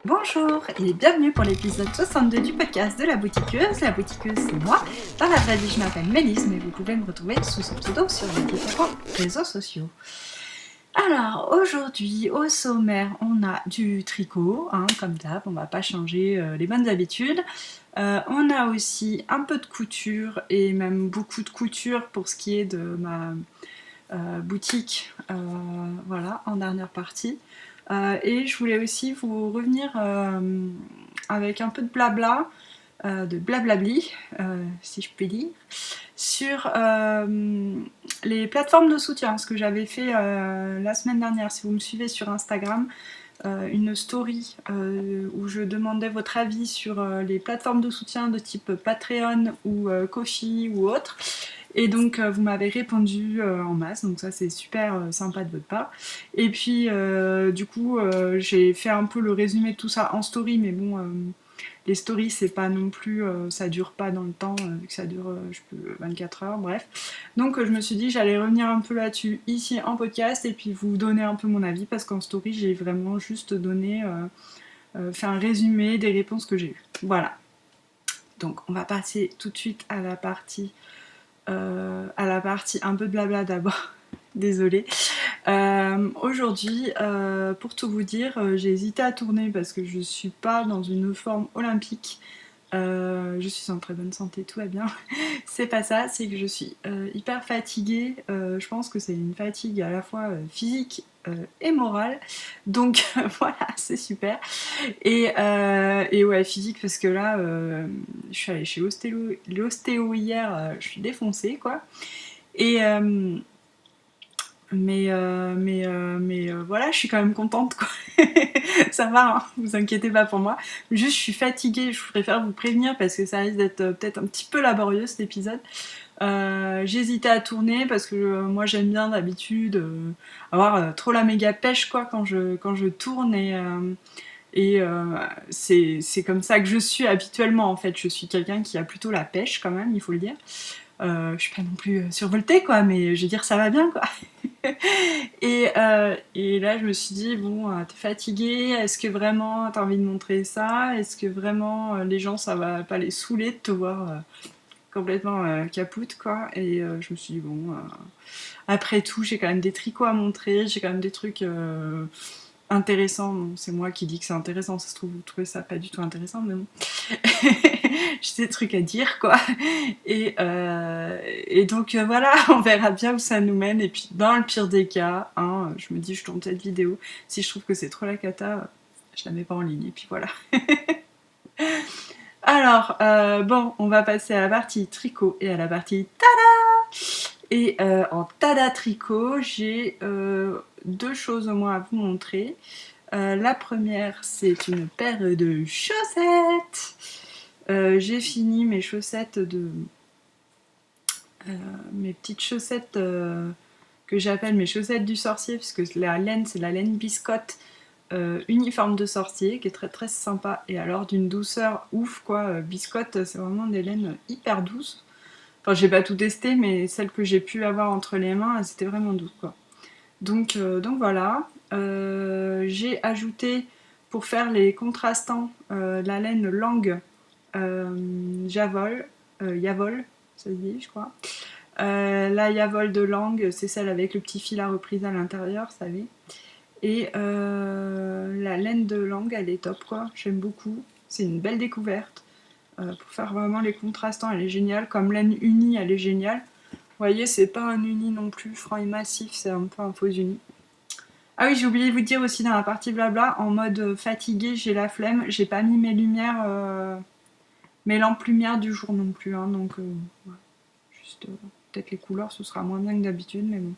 Bonjour et bienvenue pour l'épisode 62 du podcast de La Boutiqueuse. La Boutiqueuse, c'est moi. Dans la vraie vie, je m'appelle Mélisse, mais vous pouvez me retrouver sous ce pseudo sur les différents réseaux sociaux. Alors, aujourd'hui, au sommaire, on a du tricot, comme d'hab, on va pas changer les bonnes habitudes. On a aussi un peu de couture et même beaucoup de couture pour ce qui est de ma boutique, voilà, en dernière partie. Et je voulais aussi vous revenir avec un peu de blabla, de blablabli, si je puis dire, sur les plateformes de soutien, ce que j'avais fait la semaine dernière. Si vous me suivez sur Instagram, une story où je demandais votre avis sur les plateformes de soutien de type Patreon ou Ko-fi ou autre. Et donc vous m'avez répondu en masse, donc ça c'est super sympa de votre part. Et puis du coup j'ai fait un peu le résumé de tout ça en story, mais bon les stories c'est pas non plus, ça dure pas dans le temps, vu que ça dure 24 heures, bref. Donc je me suis dit j'allais revenir un peu là-dessus ici en podcast et puis vous donner un peu mon avis parce qu'en story j'ai vraiment juste donné, fait un résumé des réponses que j'ai eues. Voilà. Donc on va passer tout de suite à la partie un peu de blabla d'abord. Désolée. Aujourd'hui, pour tout vous dire, j'ai hésité à tourner parce que je suis pas dans une forme olympique. Je suis en très bonne santé, tout va bien. C'est pas ça, c'est que je suis hyper fatiguée. Je pense que c'est une fatigue à la fois physique et morale. Donc voilà, c'est super. Et ouais, physique parce que là, je suis allée chez l'ostéo hier, je suis défoncée quoi. Et voilà, je suis quand même contente quoi. Ça va, hein, vous inquiétez pas pour moi. Juste, je suis fatiguée, je préfère vous prévenir parce que ça risque d'être peut-être un petit peu laborieux cet épisode. J'hésitais à tourner parce que moi j'aime bien d'habitude avoir trop la méga pêche quoi quand je tourne et c'est comme ça que je suis habituellement en fait. Je suis quelqu'un qui a plutôt la pêche quand même, il faut le dire. Je suis pas non plus survoltée quoi, mais je veux dire ça va bien quoi. Et là, je me suis dit, bon, t'es fatiguée, est-ce que vraiment t'as envie de montrer ça? Est-ce que vraiment les gens, ça va pas les saouler de te voir complètement capoute, quoi? Et je me suis dit, bon, après tout, j'ai quand même des tricots à montrer, j'ai quand même des trucs intéressants. Bon, c'est moi qui dis que c'est intéressant, ça se trouve, vous trouvez ça pas du tout intéressant, mais bon. J'ai des trucs à dire, quoi. Et donc voilà, on verra bien où ça nous mène. Et puis dans le pire des cas, je me dis je tourne cette vidéo. Si je trouve que c'est trop la cata, je la mets pas en ligne. Et puis voilà. Alors bon, on va passer à la partie tricot et à la partie tada. Et en tada tricot, j'ai deux choses au moins à vous montrer. La première, c'est une paire de chaussettes. J'ai fini mes chaussettes mes petites chaussettes que j'appelle mes chaussettes du sorcier, puisque la laine, c'est la laine biscotte uniforme de sorcier, qui est très très sympa, et alors d'une douceur ouf quoi. Biscotte, c'est vraiment des laines hyper douces. Enfin, j'ai pas tout testé, mais celles que j'ai pu avoir entre les mains, elles étaient vraiment douces quoi. Donc voilà. J'ai ajouté pour faire les contrastants la laine langue Yavol, ça se dit, je crois. La Yavol de langue, c'est celle avec le petit fil à reprise à l'intérieur, vous savez. Et la laine de langue, elle est top, quoi. J'aime beaucoup. C'est une belle découverte. Pour faire vraiment les contrastants, elle est géniale. Comme laine unie, elle est géniale. Vous voyez, c'est pas un uni non plus franc et massif, c'est un peu un faux uni. Ah oui, j'ai oublié de vous dire aussi dans la partie blabla, en mode fatigué, j'ai la flemme, j'ai pas mis mes lumières, mes lampes lumière du jour non plus, donc voilà. Juste peut-être les couleurs, ce sera moins bien que d'habitude, mais bon.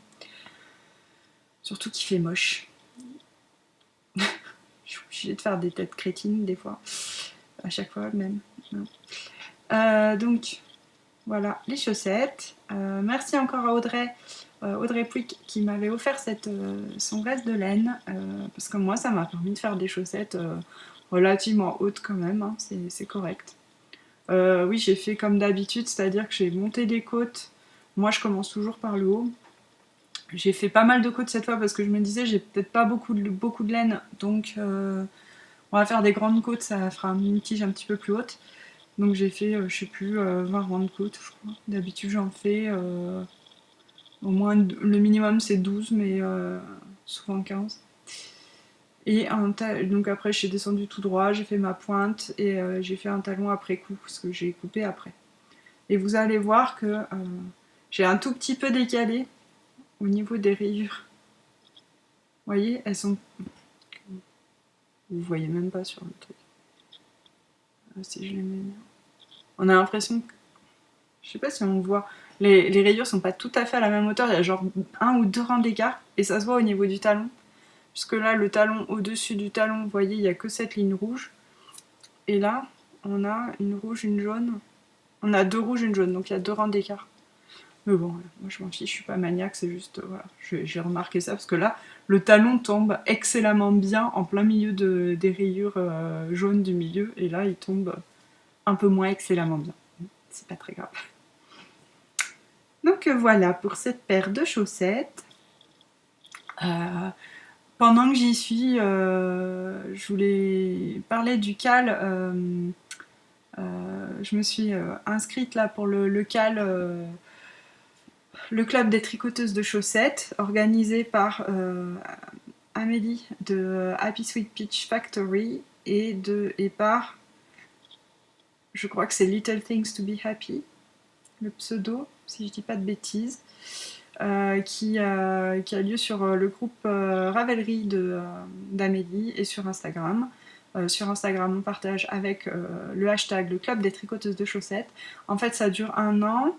Surtout qu'il fait moche. Je suis obligée de faire des têtes crétines des fois, à chaque fois même. Donc voilà les chaussettes. Merci encore à Audrey Pouic qui m'avait offert son reste de laine, parce que moi ça m'a permis de faire des chaussettes relativement hautes quand même, c'est correct. Oui, j'ai fait comme d'habitude, c'est-à-dire que j'ai monté des côtes. Moi je commence toujours par le haut. J'ai fait pas mal de côtes cette fois parce que je me disais j'ai peut-être pas beaucoup de laine, donc On va faire des grandes côtes, ça fera une tige un petit peu plus haute. Donc j'ai fait, je sais plus, 20 grandes côtes, je crois. D'habitude j'en fais au moins, le minimum c'est 12, mais souvent 15. Et donc après j'ai descendu tout droit, j'ai fait ma pointe et j'ai fait un talon après coup, parce que j'ai coupé après. Et vous allez voir que j'ai un tout petit peu décalé au niveau des rayures. Vous voyez, elles sont... Vous voyez même pas sur le truc. Si je les mets bien. On a l'impression que... Je sais pas si on voit. Les rayures sont pas tout à fait à la même hauteur, il y a genre 1 ou 2 rangs d'écart, et ça se voit au niveau du talon. Puisque là, le talon, au-dessus du talon, vous voyez, il n'y a que cette ligne rouge. Et là, on a une rouge, une jaune. On a 2 rouges, une jaune, donc il y a 2 rangs d'écart. Mais bon, moi je m'en fiche, je suis pas maniaque, c'est juste, voilà, j'ai remarqué ça, parce que là, le talon tombe excellemment bien en plein milieu des rayures jaunes du milieu, et là, il tombe un peu moins excellemment bien. C'est pas très grave. Donc voilà pour cette paire de chaussettes. Pendant que j'y suis, je voulais parler du CAL. Je me suis inscrite là pour le CAL, le club des tricoteuses de chaussettes, organisé par Amélie de Happy Sweet Peach Factory et par, je crois que c'est Little Things to Be Happy, le pseudo, si je dis pas de bêtises. Qui a lieu sur le groupe Ravelry d'Amélie et sur Instagram. Sur Instagram, on partage avec le hashtag le club des tricoteuses de chaussettes. En fait, ça dure un an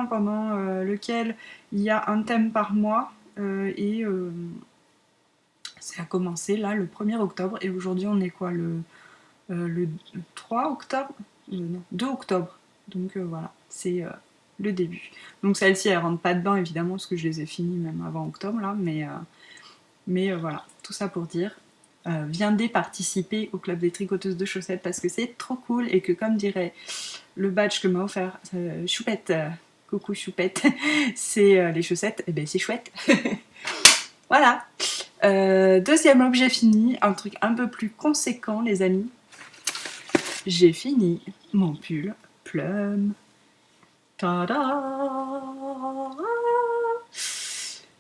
pendant lequel il y a un thème par mois et ça a commencé là le 1er octobre et aujourd'hui on est quoi, le 3 octobre non, 2 octobre. Donc voilà, c'est le début. Donc celle-ci, elle rentre pas dedans évidemment parce que je les ai finies même avant octobre là, mais voilà, tout ça pour dire, viendez participer au club des tricoteuses de chaussettes parce que c'est trop cool et que comme dirait le badge que m'a offert Choupette, coucou Choupette, c'est les chaussettes, et ben c'est chouette. Voilà. Deuxième objet fini, un truc un peu plus conséquent les amis. J'ai fini mon pull Plum. Tada!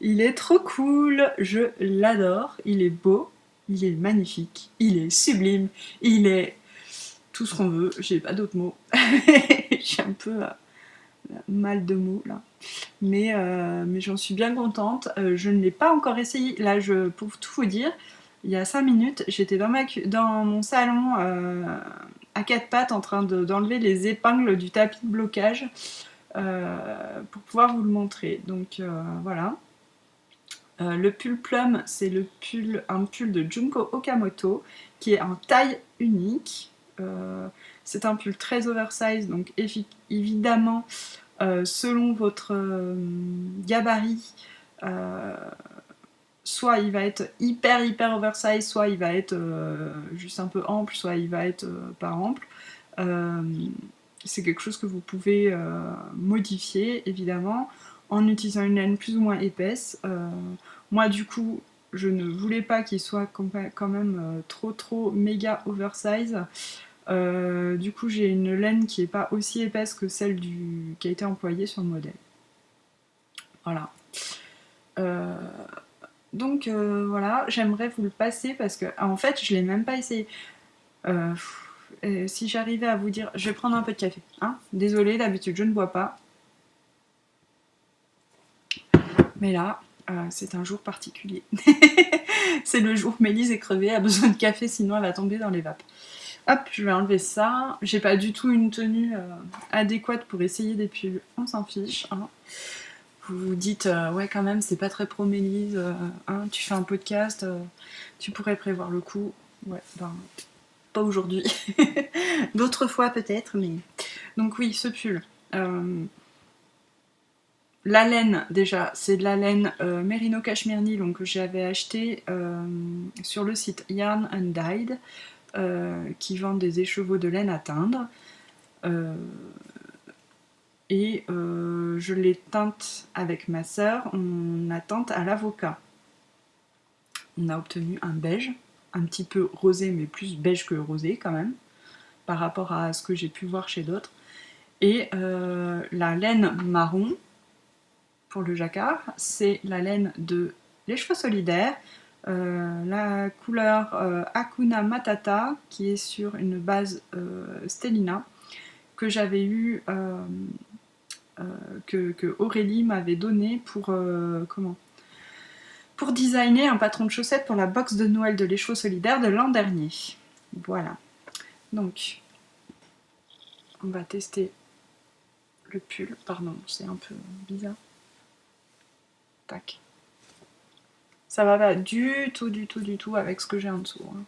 Il est trop cool, je l'adore, il est beau, il est magnifique, il est sublime, il est tout ce qu'on veut, j'ai pas d'autres mots. J'ai un peu mal de mots là. Mais j'en suis bien contente. Je ne l'ai pas encore essayé. Là, pour tout vous dire, il y a 5 minutes, j'étais dans mon salon à 4 pattes en train d'enlever les épingles du tapis de blocage pour pouvoir vous le montrer. Donc voilà. Le pull Plum, c'est un pull de Junko Okamoto qui est en taille unique. C'est un pull très oversize, donc évidemment, selon votre gabarit, soit il va être hyper oversize, soit il va être juste un peu ample, soit il va être pas ample. C'est quelque chose que vous pouvez modifier évidemment en utilisant une laine plus ou moins épaisse. Moi du coup je ne voulais pas qu'il soit quand même trop méga oversize. Du coup j'ai une laine qui n'est pas aussi épaisse que celle qui a été employée sur le modèle. Voilà. Donc voilà, j'aimerais vous le passer parce que en fait je l'ai même pas essayé. Si j'arrivais à vous dire, je vais prendre un peu de café. Hein, désolée, d'habitude je ne bois pas. Mais là, c'est un jour particulier. C'est le jour où Mélise est crevée, a besoin de café, sinon elle va tomber dans les vapes. Hop, je vais enlever ça. J'ai pas du tout une tenue adéquate pour essayer des pulls. On s'en fiche. Hein. Vous vous dites, ouais quand même, c'est pas très pro Mélise. Hein, tu fais un podcast, tu pourrais prévoir le coup. Ouais, ben, pas aujourd'hui. D'autres fois peut-être, mais... Donc oui, ce pull. La laine, déjà, c'est de la laine Merino Cashmere Nylon que j'avais acheté sur le site Yarn and Dyed, qui vend des écheveaux de laine à teindre. Et je l'ai teinte avec ma sœur, on a teinte à l'avocat. On a obtenu un beige. un petit peu rosé, mais plus beige que rosé quand même, par rapport à ce que j'ai pu voir chez d'autres. Et la laine marron, pour le jacquard, c'est la laine de Les Cheveux Solidaires, la couleur Hakuna Matata, qui est sur une base Stellina, que j'avais eu, que Aurélie m'avait donné pour pour designer un patron de chaussettes pour la box de Noël de Les Cheveux Solidaires de l'an dernier. Voilà. Donc, on va tester le pull. Pardon, c'est un peu bizarre. Tac. Ça va pas du tout avec ce que j'ai en dessous. Hein.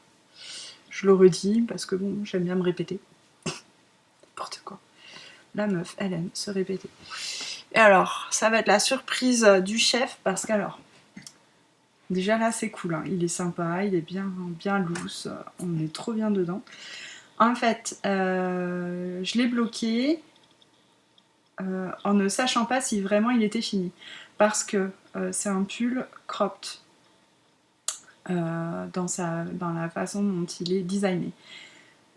Je le redis parce que bon, j'aime bien me répéter. N'importe quoi. La meuf, elle aime se répéter. Et alors, ça va être la surprise du chef parce qu'alors, déjà là c'est cool, hein. Il est sympa, il est bien loose, on est trop bien dedans. En fait, je l'ai bloqué en ne sachant pas si vraiment il était fini. Parce que c'est un pull cropped dans la façon dont il est designé.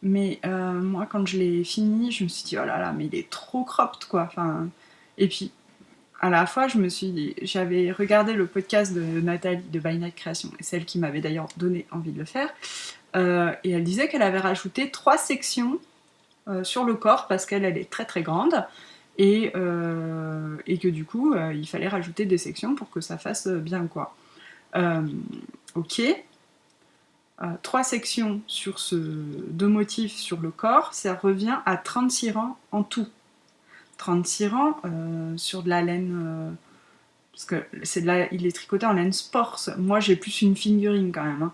Mais moi quand je l'ai fini, je me suis dit oh là là, mais il est trop cropped quoi. Enfin, et puis à la fois, j'avais regardé le podcast de Nathalie de By Night Création, et celle qui m'avait d'ailleurs donné envie de le faire, et elle disait qu'elle avait rajouté 3 sections sur le corps parce qu'elle est très très grande, et que du coup, il fallait rajouter des sections pour que ça fasse bien quoi. Ok. 3 sections sur 2 motifs sur le corps, ça revient à 36 rangs en tout. 36 rangs sur de la laine, parce que il est tricoté en laine sport. Moi j'ai plus une fingering quand même.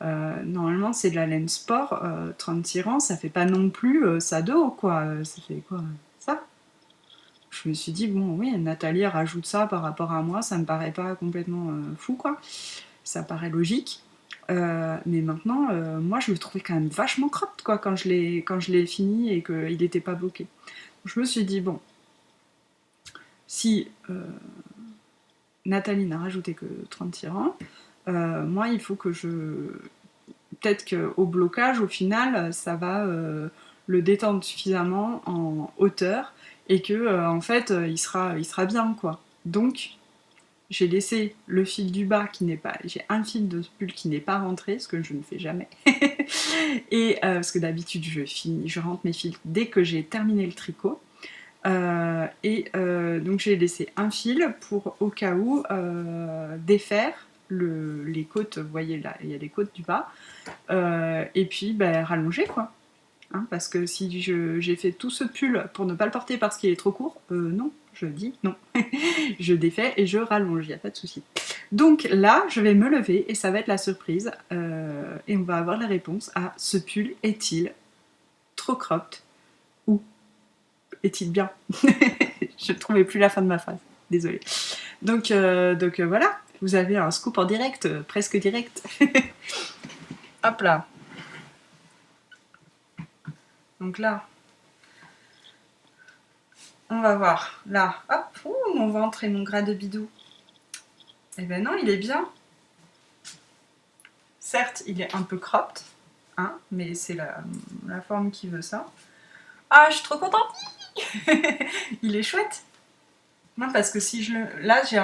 Hein. Normalement c'est de la laine sport, 36 rangs, ça fait pas non plus ça de haut quoi. Ça fait quoi ça? Je me suis dit bon oui, Nathalie rajoute ça par rapport à moi, ça me paraît pas complètement fou quoi. Ça paraît logique. Mais maintenant, moi je le trouvais quand même vachement cropped quoi quand je l'ai fini et qu'il n'était pas bloqué. Je me suis dit bon, si Nathalie n'a rajouté que 36 rangs, moi il faut que peut-être qu'au blocage, au final, ça va le détendre suffisamment en hauteur et que en fait il sera bien quoi. Donc j'ai laissé le fil du bas qui n'est pas. J'ai un fil de pull qui n'est pas rentré, ce que je ne fais jamais. Et parce que d'habitude je rentre mes fils dès que j'ai terminé le tricot. Donc j'ai laissé un fil pour au cas où défaire les côtes, vous voyez là, il y a les côtes du bas, et puis rallonger quoi. Hein, parce que si j'ai fait tout ce pull pour ne pas le porter parce qu'il est trop court, non, je dis non. Je défais et je rallonge, il n'y a pas de souci. Donc là, je vais me lever et ça va être la surprise, et on va avoir la réponse à ce pull est-il trop cropped ou est-il bien? Je ne trouvais plus la fin de ma phrase, désolée. Donc voilà, vous avez un scoop en direct, presque direct. Hop là. Donc là, on va voir. Là, hop, mon ventre et mon gras de bidou. Eh ben non, il est bien. Certes, il est un peu cropped, hein, mais c'est la forme qui veut ça. Ah, je suis trop contente. Il est chouette. Non, parce que si là, j'ai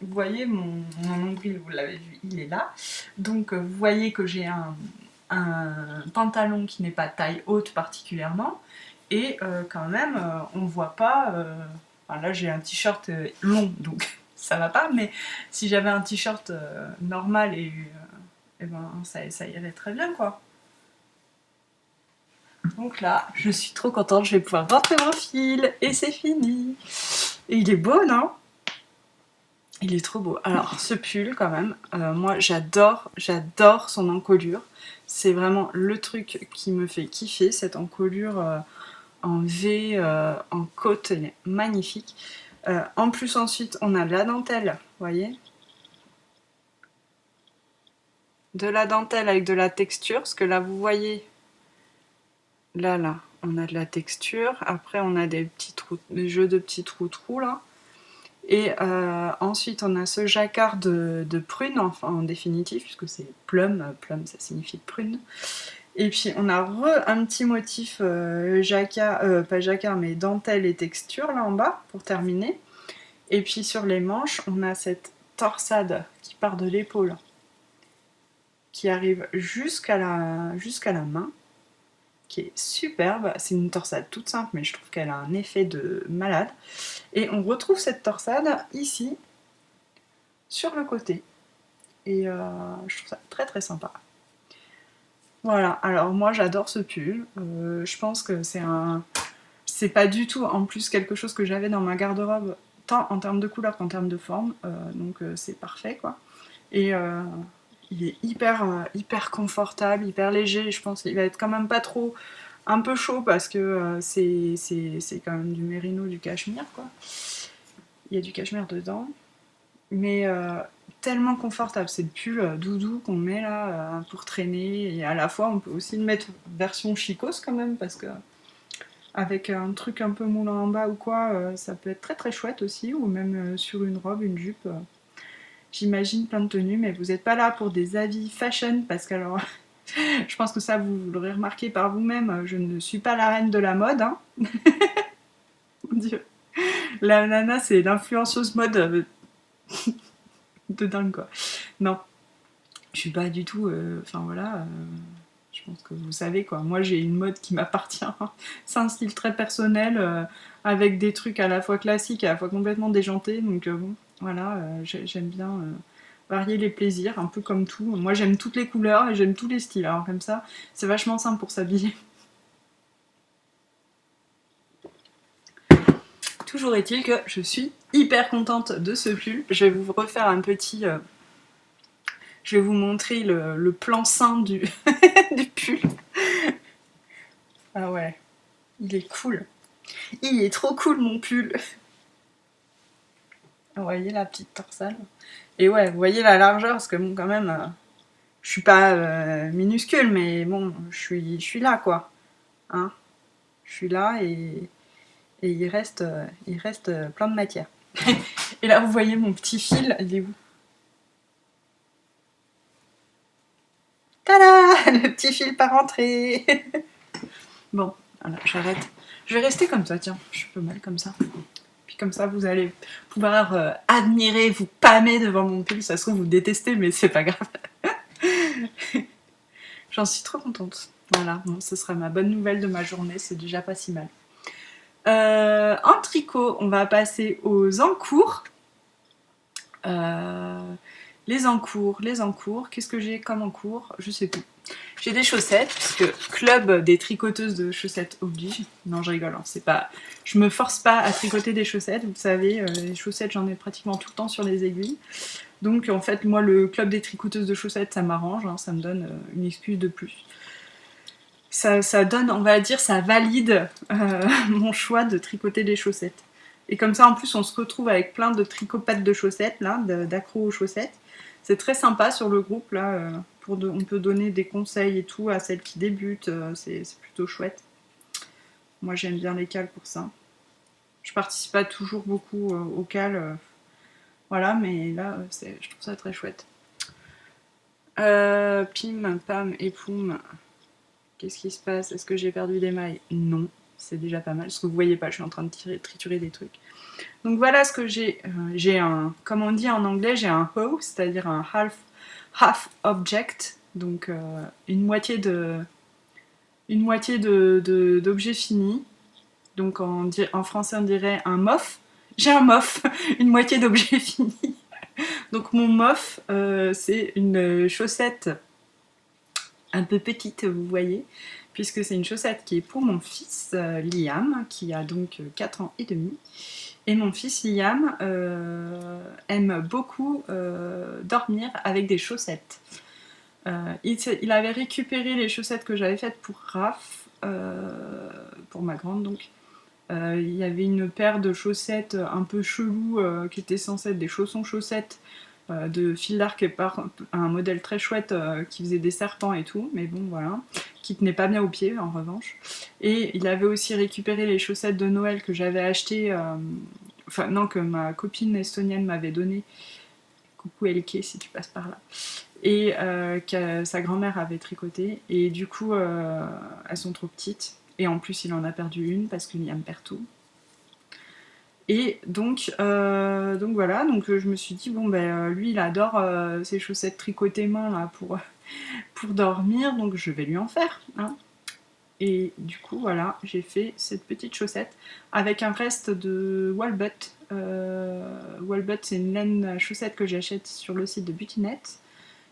vous voyez, mon nombril, vous l'avez vu, il est là. Donc, vous voyez que j'ai un pantalon qui n'est pas taille haute particulièrement. Et quand même, on voit pas... Enfin, là, j'ai un t-shirt long, donc ça va pas. Mais si j'avais un t-shirt normal, et ben, ça irait très bien, quoi. Donc là, je suis trop contente, je vais pouvoir rentrer mon fil et c'est fini. Et il est beau, non? Il est trop beau. Alors, ce pull, quand même, moi j'adore son encolure. C'est vraiment le truc qui me fait kiffer, cette encolure en V, en côte, elle est magnifique. En plus, ensuite, on a de la dentelle, vous voyez? De la dentelle avec de la texture, parce que là, vous voyez, là, on a de la texture. Après, on a des jeux de petits trous là. Et ensuite, on a ce jacquard de prune, enfin en définitive, puisque c'est plum, plum ça signifie prune. Et puis on a un petit motif jacquard, pas jacquard, mais dentelle et texture là en bas, pour terminer. Et puis sur les manches, on a cette torsade qui part de l'épaule, qui arrive jusqu'à la main, qui est superbe. C'est une torsade toute simple, mais je trouve qu'elle a un effet de malade. Et on retrouve cette torsade ici, sur le côté. Et je trouve ça très très sympa. Voilà, alors moi j'adore ce pull. Je pense que c'est pas du tout en plus quelque chose que j'avais dans ma garde-robe, tant en termes de couleur qu'en termes de forme. Donc c'est parfait quoi. Et il est hyper confortable, hyper léger. Je pense qu'il va être quand même pas trop un peu chaud parce que c'est quand même du mérino, du cachemire quoi. Il y a du cachemire dedans. Mais tellement confortable, c'est le pull doudou qu'on met là pour traîner. Et à la fois, on peut aussi le mettre version chicose quand même, parce que avec un truc un peu moulant en bas ou quoi, ça peut être très très chouette aussi, ou même sur une robe, une jupe. J'imagine plein de tenues, mais vous n'êtes pas là pour des avis fashion, parce que alors, je pense que ça vous l'aurez remarqué par vous-même, je ne suis pas la reine de la mode. Hein. Mon Dieu. La nana, c'est l'influenceuse mode de dingue quoi. Non, je suis pas du tout. Enfin voilà, je pense que vous savez quoi. Moi j'ai une mode qui m'appartient. C'est un style très personnel avec des trucs à la fois classiques et à la fois complètement déjantés. Donc bon, voilà, j'aime bien varier les plaisirs, un peu comme tout. Moi j'aime toutes les couleurs et j'aime tous les styles. Alors comme ça, c'est vachement simple pour s'habiller. Toujours est-il que je suis hyper contente de ce pull. Je vais vous refaire un petit. Je vais vous montrer le plan sein du, du pull. Ah ouais, il est cool. Il est trop cool mon pull. Vous voyez la petite torsade. Et ouais, vous voyez la largeur, parce que bon, quand même, je suis pas minuscule, mais bon, je suis là quoi. Hein, je suis là et il reste plein de matière. Et là, vous voyez mon petit fil, il est où? Tada! Le petit fil par entrée. Bon, voilà, j'arrête. Je vais rester comme ça, tiens, je suis pas mal comme ça. Puis comme ça, vous allez pouvoir admirer, vous pâmer devant mon pull. Ça se trouve, vous détestez, mais c'est pas grave. J'en suis trop contente. Voilà, bon, ce sera ma bonne nouvelle de ma journée, c'est déjà pas si mal. En tricot, on va passer aux encours. Les encours, qu'est-ce que j'ai comme encours? Je sais plus. J'ai des chaussettes, puisque club des tricoteuses de chaussettes oblige. Non, je rigole, hein, c'est pas... Je me force pas à tricoter des chaussettes, vous savez, les chaussettes j'en ai pratiquement tout le temps sur les aiguilles. Donc en fait, moi le club des tricoteuses de chaussettes, ça m'arrange, hein, ça me donne une excuse de plus. Ça donne, on va dire, ça valide mon choix de tricoter des chaussettes. Et comme ça, en plus, on se retrouve avec plein de tricopattes de chaussettes, là, d'accros aux chaussettes. C'est très sympa sur le groupe, là. On peut donner des conseils et tout à celles qui débutent. C'est plutôt chouette. Moi, j'aime bien les cales pour ça. Je participe pas toujours beaucoup aux cales. Voilà, mais là, je trouve ça très chouette. Pim, pam et poum. Qu'est-ce qui se passe? Est-ce que j'ai perdu des mailles? Non, c'est déjà pas mal. Ce que vous voyez pas, je suis en train de triturer des trucs. Donc voilà ce que j'ai. J'ai un, comme on dit en anglais, j'ai un hoe, c'est-à-dire un half object, donc une moitié d'objet fini. Donc en français on dirait un mof. J'ai un mof, une moitié d'objet fini. Donc mon mof, c'est une chaussette un peu petite, vous voyez, puisque c'est une chaussette qui est pour mon fils Liam, qui a donc 4 ans et demi. Et mon fils Liam aime beaucoup dormir avec des chaussettes. Il avait récupéré les chaussettes que j'avais faites pour Raph, pour ma grande donc. Il y avait une paire de chaussettes un peu chelou qui était censée être des chaussons-chaussettes de fil d'arc par un modèle très chouette qui faisait des serpents et tout, mais bon voilà, qui tenait pas bien aux pieds en revanche. Et il avait aussi récupéré les chaussettes de Noël que j'avais achetées enfin non, que ma copine estonienne m'avait donné. Coucou Elke si tu passes par là. Et que sa grand-mère avait tricoté. Et du coup, elles sont trop petites. Et en plus, il en a perdu une parce que Liam perd tout. Et donc voilà, donc je me suis dit, bon ben lui il adore ses chaussettes tricotées main là pour dormir, donc je vais lui en faire. Hein. Et du coup voilà, j'ai fait cette petite chaussette avec un reste de Walbut. Walbut c'est une laine à chaussette que j'achète sur le site de Butinette,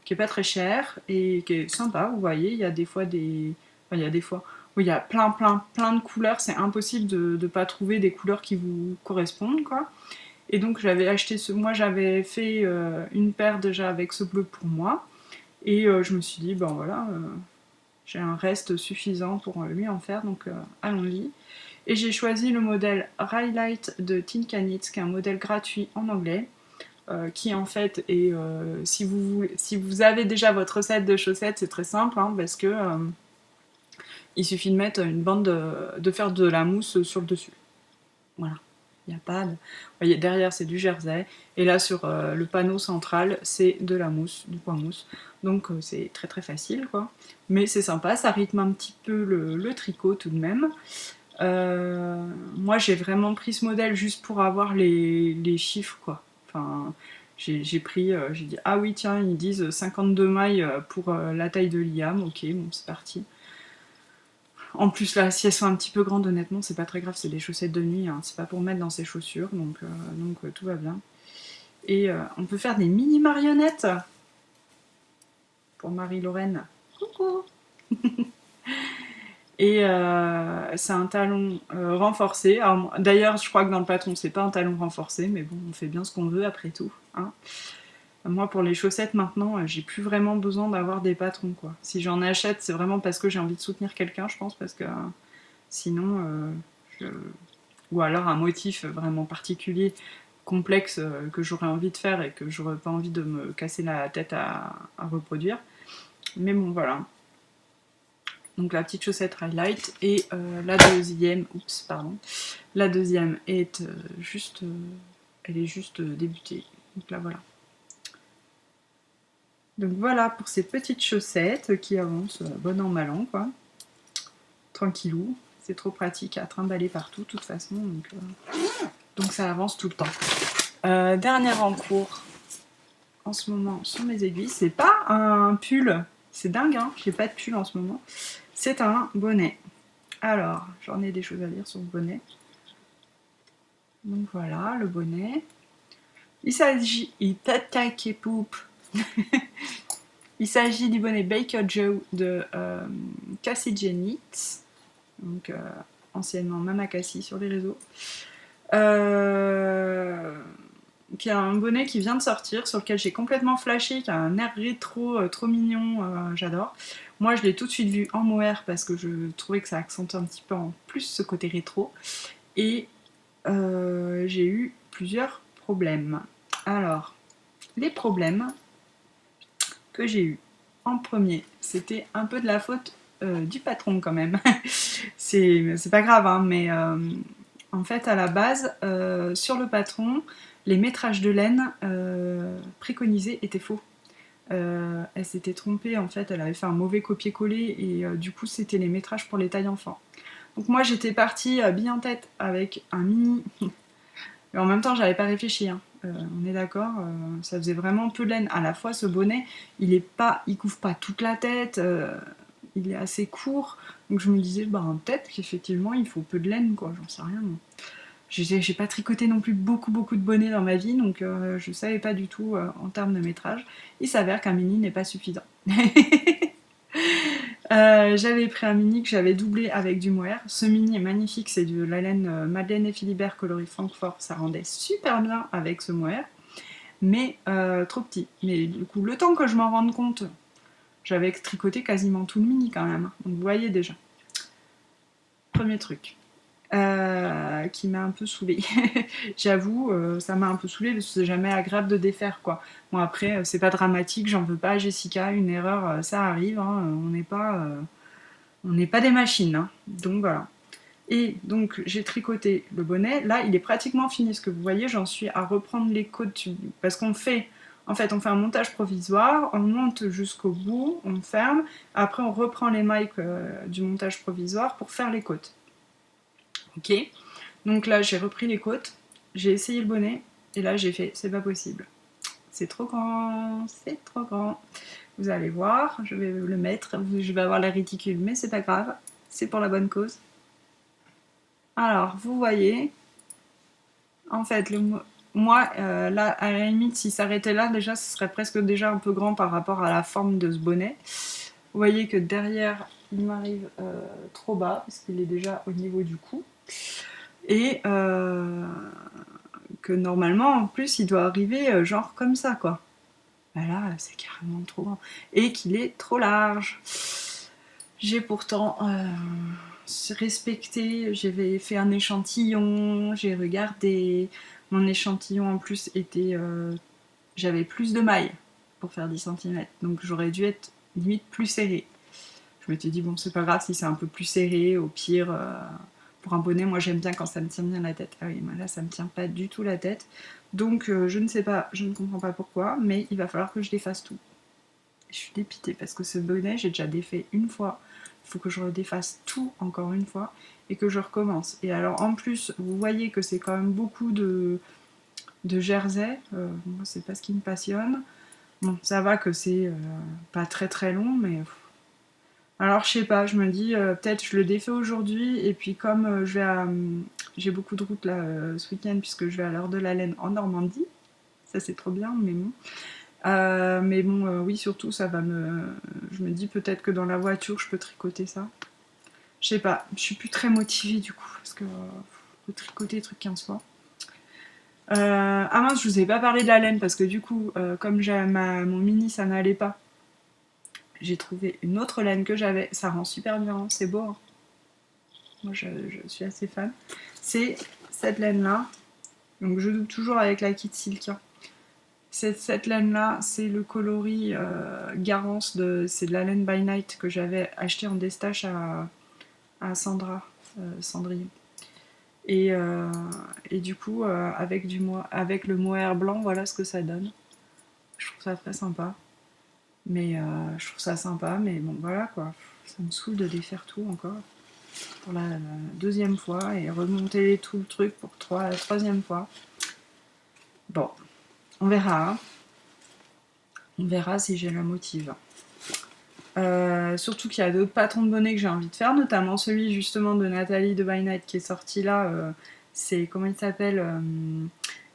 qui est pas très cher et qui est sympa, vous voyez, il y a des fois des... Enfin, il y a des fois... Oui, il y a plein de couleurs, c'est impossible de ne pas trouver des couleurs qui vous correspondent, quoi. Et donc j'avais acheté ce... Moi j'avais fait une paire déjà avec ce bleu pour moi, et je me suis dit, ben voilà, j'ai un reste suffisant pour lui en faire, donc allons-y. Et j'ai choisi le modèle Highlight de Tinkanits, qui est un modèle gratuit en anglais, qui en fait est, si vous avez déjà votre recette de chaussettes, c'est très simple, hein, parce que il suffit de mettre une bande de faire de la mousse sur le dessus. Voilà. Il n'y a pas de... Vous voyez, derrière c'est du jersey, et là sur le panneau central c'est de la mousse, du point mousse. Donc c'est très très facile, quoi. Mais c'est sympa, ça rythme un petit peu le tricot tout de même. Moi j'ai vraiment pris ce modèle juste pour avoir les chiffres, quoi. Enfin, j'ai pris, j'ai dit ah oui tiens ils disent 52 mailles pour la taille de Liam, ok bon c'est parti. En plus là si elles sont un petit peu grandes honnêtement c'est pas très grave, c'est des chaussettes de nuit, hein. C'est pas pour mettre dans ses chaussures donc tout va bien. Et on peut faire des mini marionnettes pour Marie-Lorraine. Coucou. Et c'est un talon renforcé. D'ailleurs, je crois que dans le patron, c'est pas un talon renforcé, mais bon, on fait bien ce qu'on veut après tout. Hein. Moi, pour les chaussettes, maintenant, j'ai plus vraiment besoin d'avoir des patrons, quoi. Si j'en achète, c'est vraiment parce que j'ai envie de soutenir quelqu'un, je pense, parce que sinon, ou alors un motif vraiment particulier, complexe, que j'aurais envie de faire et que j'aurais pas envie de me casser la tête à reproduire. Mais bon, voilà. Donc la petite chaussette highlight et la deuxième, la deuxième est elle est juste débutée. Donc là voilà. Donc voilà pour ces petites chaussettes qui avancent bon an mal an, quoi. Tranquillou, c'est trop pratique à trimballer partout de toute façon, donc ça avance tout le temps. Dernière en cours en ce moment sur mes aiguilles, c'est pas un pull, c'est dingue, hein, j'ai pas de pull en ce moment. C'est un bonnet. Alors, j'en ai des choses à dire sur le bonnet. Donc voilà, le bonnet. Il s'agit... Il s'agit du bonnet Baker Joe de Cassie Jennings. Donc, anciennement Mama Cassie sur les réseaux. Qui a un bonnet qui vient de sortir, sur lequel j'ai complètement flashé, qui a un air rétro, trop mignon, j'adore. Moi, je l'ai tout de suite vu en mohair parce que je trouvais que ça accentuait un petit peu en plus ce côté rétro. Et j'ai eu plusieurs problèmes. Alors, les problèmes que j'ai eu en premier, c'était un peu de la faute du patron quand même. c'est pas grave, hein, mais en fait, à la base, sur le patron, les métrages de laine préconisés étaient faux. Elle s'était trompée, en fait, elle avait fait un mauvais copier-coller et du coup c'était les métrages pour les tailles enfants. Donc moi j'étais partie bien en tête avec un mini, mais en même temps j'avais pas réfléchi, hein. On est d'accord, ça faisait vraiment peu de laine. À la fois ce bonnet, il couvre pas toute la tête, il est assez court, donc je me disais peut-être qu'effectivement il faut peu de laine, quoi, j'en sais rien. J'ai pas tricoté non plus beaucoup de bonnets dans ma vie, donc je savais pas du tout en termes de métrage. Il s'avère qu'un mini n'est pas suffisant. J'avais pris un mini que j'avais doublé avec du mohair. Ce mini est magnifique, c'est de la laine Madeleine et Philibert coloris Francfort. Ça rendait super bien avec ce mohair, mais trop petit. Mais du coup, le temps que je m'en rende compte, j'avais tricoté quasiment tout le mini quand même. Donc vous voyez déjà. Premier truc. Qui m'a un peu saoulée. J'avoue, ça m'a un peu saoulée parce que c'est jamais agréable de défaire, quoi. Bon après, c'est pas dramatique, j'en veux pas à Jessica, une erreur, ça arrive, hein, on n'est pas des machines, hein. Donc voilà. Et donc j'ai tricoté le bonnet. Là, il est pratiquement fini. Ce que vous voyez, j'en suis à reprendre les côtes parce qu'on fait, en fait, on fait un montage provisoire, on monte jusqu'au bout, on ferme. Après, on reprend les mailles du montage provisoire pour faire les côtes. Ok. Donc là, j'ai repris les côtes, j'ai essayé le bonnet et là, j'ai fait, c'est pas possible. C'est trop grand, c'est trop grand. Vous allez voir, je vais le mettre, je vais avoir la réticule, mais c'est pas grave, c'est pour la bonne cause. Alors, vous voyez, en fait, moi, là, à la limite, s'il s'arrêtait là, déjà, ce serait presque déjà un peu grand par rapport à la forme de ce bonnet. Vous voyez que derrière, il m'arrive trop bas, parce qu'il est déjà au niveau du cou. Et que normalement, en plus, il doit arriver genre comme ça, quoi. Ben là, c'est carrément trop grand. Et qu'il est trop large. J'ai pourtant respecté, j'avais fait un échantillon, j'ai regardé. Mon échantillon en plus était. J'avais plus de mailles pour faire 10 cm, donc j'aurais dû être limite plus serré. Je m'étais dit, bon, c'est pas grave si c'est un peu plus serré, au pire. Pour un bonnet, moi j'aime bien quand ça me tient bien la tête. Ah oui, mais là ça me tient pas du tout la tête. Donc je ne sais pas, je ne comprends pas pourquoi, mais il va falloir que je défasse tout. Je suis dépitée parce que ce bonnet, j'ai déjà défait une fois. Il faut que je redéfasse tout encore une fois et que je recommence. Et alors en plus, vous voyez que c'est quand même beaucoup de jersey. Moi, c'est pas ce qui me passionne. Bon, ça va que c'est pas très très long, mais alors je sais pas. Je me dis peut-être je le défais aujourd'hui et puis comme j'ai beaucoup de route là ce week-end puisque je vais à l'heure de la laine en Normandie. Ça c'est trop bien, mais bon. Oui, surtout, ça va me. Je me dis peut-être que dans la voiture, je peux tricoter ça. Je sais pas, je suis plus très motivée du coup, parce que faut tricoter des trucs 15 fois. Ah mince, je vous ai pas parlé de la laine, parce que du coup, comme mon mini, ça n'allait pas, j'ai trouvé une autre laine que j'avais. Ça rend super bien, hein, c'est beau. Hein. Moi, je suis assez fan. C'est cette laine-là. Donc, je double toujours avec la Kit Silk. Hein. Cette laine-là, c'est le coloris Garance, c'est de la laine by night que j'avais acheté en déstache à Sandra, Cendrillon. Et du coup, avec le mohair blanc, voilà ce que ça donne. Je trouve ça très sympa. Mais je trouve ça sympa, mais bon, voilà quoi. Ça me saoule de défaire tout encore pour la deuxième fois et remonter tout le truc pour la troisième fois. Bon, on verra. Hein. On verra si j'ai la motive. Surtout qu'il y a d'autres patrons de bonnets que j'ai envie de faire, notamment celui justement de Nathalie de By Night qui est sorti là. C'est comment il s'appelle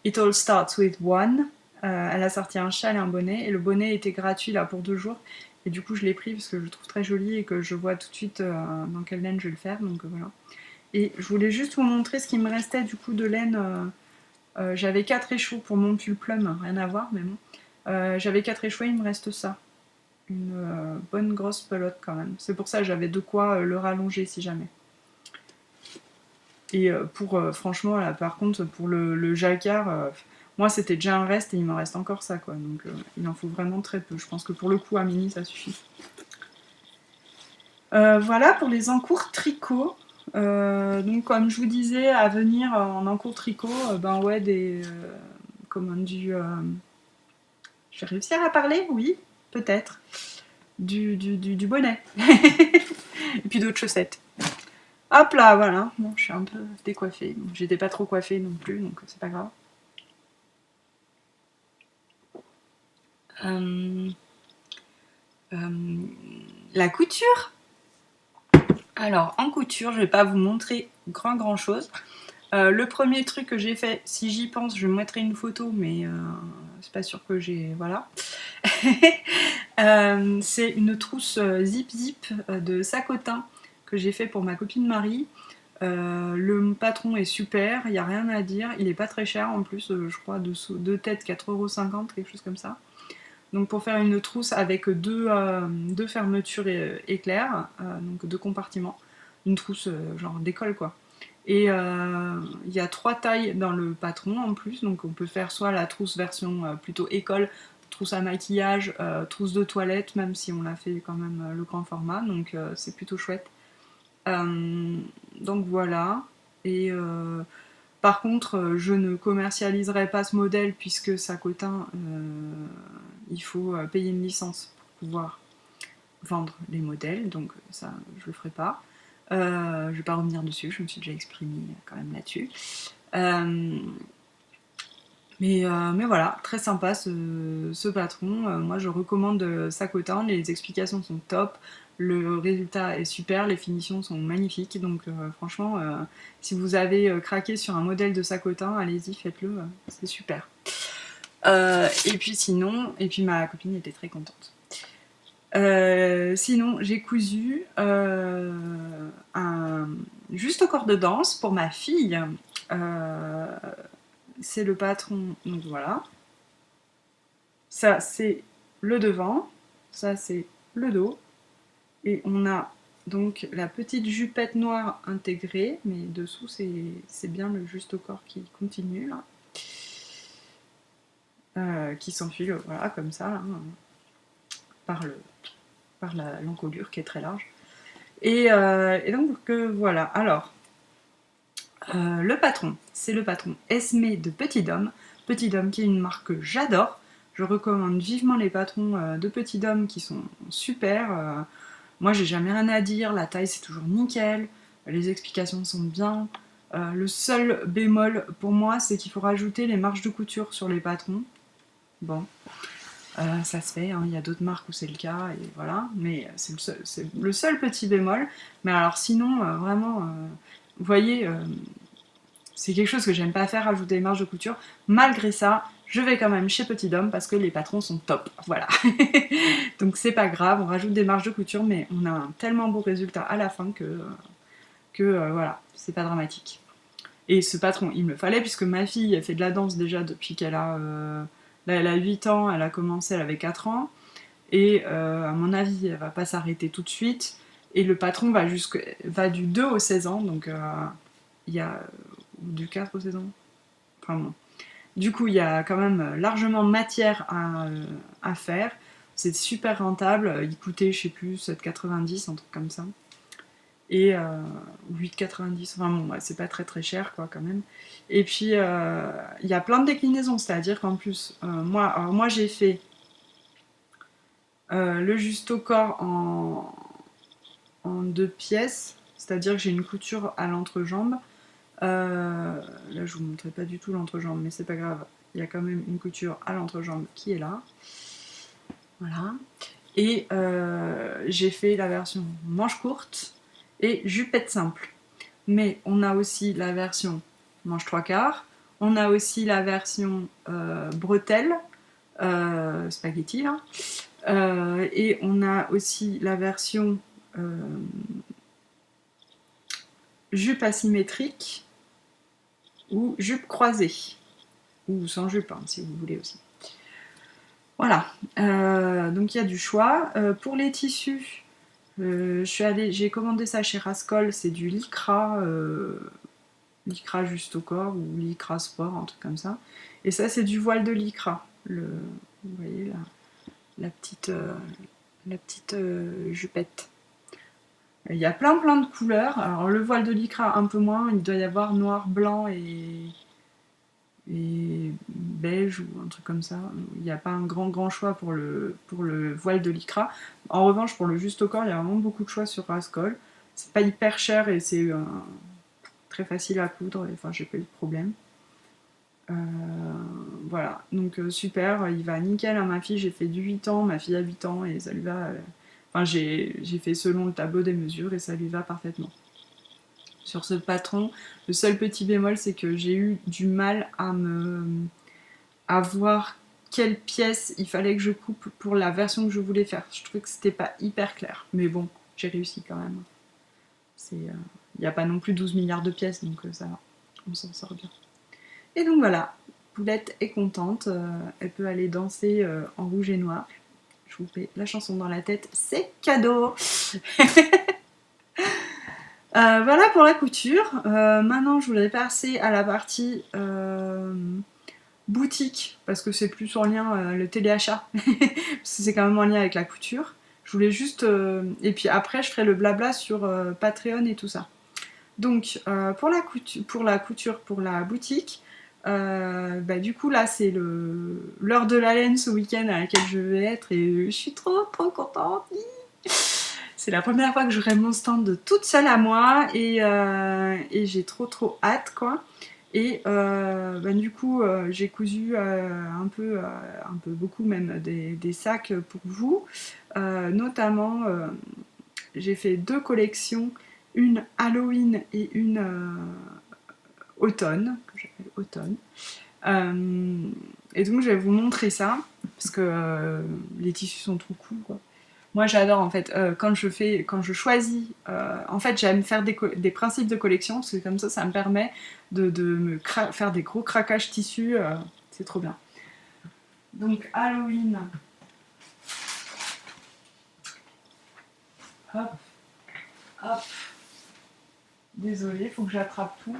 It All Starts with One. Elle a sorti un châle et un bonnet et le bonnet était gratuit là pour 2 jours. Et du coup je l'ai pris parce que je le trouve très joli et que je vois tout de suite dans quelle laine je vais le faire. Donc voilà. Et je voulais juste vous montrer ce qui me restait du coup de laine. J'avais 4 échos pour mon pull plum, rien à voir, mais bon. J'avais 4 échoués, il me reste ça. Une bonne grosse pelote quand même. C'est pour ça que j'avais de quoi le rallonger si jamais. Et franchement, là par contre, pour le jacquard, moi c'était déjà un reste et il me reste encore ça quoi. Donc il en faut vraiment très peu. Je pense que pour le coup à mini ça suffit. Voilà pour les encours tricot. Donc comme je vous disais, à venir en encours tricot, ben ouais, comment du... je vais réussir à parler, oui, peut-être. Du bonnet. Et puis d'autres chaussettes. Hop là, voilà. Bon, je suis un peu décoiffée. J'étais pas trop coiffée non plus, donc c'est pas grave. La couture. Alors, en couture, je vais pas vous montrer grand chose. Le premier truc que j'ai fait, si j'y pense, je mettrai une photo, mais c'est pas sûr que j'ai... Voilà. C'est une trousse zip de Sacotin que j'ai fait pour ma copine Marie. Le patron est super, il n'y a rien à dire. Il est pas très cher en plus, je crois, de tête 4,50€, quelque chose comme ça. Donc pour faire une trousse avec deux fermetures éclairs, donc 2 compartiments. Une trousse genre d'école quoi. Et il y a 3 tailles dans le patron en plus, donc on peut faire soit la trousse version plutôt école, trousse à maquillage, trousse de toilette, même si on l'a fait quand même le grand format, donc c'est plutôt chouette. donc voilà. Et par contre, je ne commercialiserai pas ce modèle puisque Sacotin, il faut payer une licence pour pouvoir vendre les modèles, donc ça, je le ferai pas. Je vais pas revenir dessus, je me suis déjà exprimée quand même là-dessus. Mais voilà, très sympa ce patron. Moi, je recommande Sacotin. Les explications sont top. Le résultat est super. Les finitions sont magnifiques. Donc, franchement, si vous avez craqué sur un modèle de Sacotin, allez-y, faites-le. C'est super. Et puis sinon, et puis ma copine était très contente. Sinon, j'ai cousu un juste au corps de danse pour ma fille. C'est le patron, donc voilà. Ça, c'est le devant. Ça, c'est le dos. Et on a donc la petite jupette noire intégrée, mais dessous, c'est bien le juste au corps qui continue, là. Qui s'enfile, voilà, comme ça, là, par l'encolure qui est très large. Et donc, voilà. Alors, le patron, c'est le patron Esmé de Petit Dôme. Petit Dôme qui est une marque que j'adore. Je recommande vivement les patrons de Petit Dôme qui sont super. Moi, j'ai jamais rien à dire. La taille, c'est toujours nickel. Les explications sont bien. Le seul bémol pour moi, c'est qu'il faut rajouter les marges de couture sur les patrons. Bon, ça se fait. Hein. Il y a d'autres marques où c'est le cas. Et voilà. Mais c'est le seul petit bémol. Mais alors, sinon, vraiment, vous voyez. C'est quelque chose que j'aime pas faire, rajouter des marges de couture. Malgré ça, je vais quand même chez Petit Dôme parce que les patrons sont top. Voilà. Donc c'est pas grave, on rajoute des marges de couture, mais on a un tellement beau résultat à la fin que voilà, c'est pas dramatique. Et ce patron, il me le fallait puisque ma fille, elle fait de la danse déjà depuis qu'elle a, là, elle a 8 ans, elle a commencé, elle avait 4 ans. Et à mon avis, elle va pas s'arrêter tout de suite. Et le patron va du 2 au 16 ans, donc il y a du 4 au 16 ans. Enfin bon. Du coup, il y a quand même largement matière à faire. C'est super rentable. Il coûtait, je sais plus, 7,90, un truc comme ça. Et 8,90. Enfin bon, ouais, c'est pas très très cher, quoi, quand même. Et puis, il y a plein de déclinaisons. C'est-à-dire qu'en plus, moi j'ai fait le juste au corps en 2 pièces. C'est-à-dire que j'ai une couture à l'entrejambe. Là, je vous montrerai pas du tout l'entrejambe, mais c'est pas grave. Il y a quand même une couture à l'entrejambe qui est là. Voilà. Et j'ai fait la version manche courte et jupette simple. Mais on a aussi la version manche 3/4. On a aussi la version bretelle, spaghetti là. Et on a aussi la version jupe asymétrique ou jupe croisée. Ou sans jupe, hein, si vous voulez aussi. Voilà, donc il y a du choix. Pour les tissus, j'ai commandé ça chez Rascol, c'est du lycra, lycra juste au corps ou lycra sport, un truc comme ça. Et ça, c'est du voile de lycra. Vous voyez la petite jupette. Il y a plein de couleurs. Alors le voile de lycra un peu moins, il doit y avoir noir, blanc et beige ou un truc comme ça. Il n'y a pas un grand choix pour le voile de lycra. En revanche, pour le juste au corps, il y a vraiment beaucoup de choix sur Rascol. C'est pas hyper cher et c'est très facile à coudre. Enfin, j'ai pas eu de problème. Voilà, donc super, il va nickel à ma fille. J'ai fait du 8 ans, ma fille a 8 ans et ça lui va. Enfin, j'ai fait selon le tableau des mesures et ça lui va parfaitement. Sur ce patron, le seul petit bémol, c'est que j'ai eu du mal à voir quelle pièce il fallait que je coupe pour la version que je voulais faire. Je trouvais que c'était pas hyper clair. Mais bon, j'ai réussi quand même. Il n'y a pas non plus 12 milliards de pièces, donc ça va. On s'en sort bien. Et donc voilà, Poulette est contente. Elle peut aller danser en rouge et noir. Je vous fais la chanson dans la tête. C'est cadeau. Voilà pour la couture. Maintenant, je voudrais passer à la partie boutique, parce que c'est plus en lien, le téléachat, parce que c'est quand même en lien avec la couture. Je voulais juste... et puis après, je ferai le blabla sur Patreon et tout ça. Donc pour la couture, pour la boutique, du coup là c'est l'heure de la laine ce week-end à laquelle je vais être et je suis trop contente. C'est la première fois que j'aurai mon stand toute seule à moi et j'ai trop hâte quoi. Et du coup j'ai cousu un peu beaucoup même des sacs pour vous. Notamment j'ai fait 2 collections, une Halloween et une automne, que j'appelle automne. Et donc je vais vous montrer ça, parce que les tissus sont trop cool quoi. Moi j'adore en fait, quand je choisis, en fait j'aime faire des principes de collection, parce que comme ça me permet de faire des gros craquages tissus, c'est trop bien. Donc Halloween, hop, hop, désolée, faut que j'attrape tout.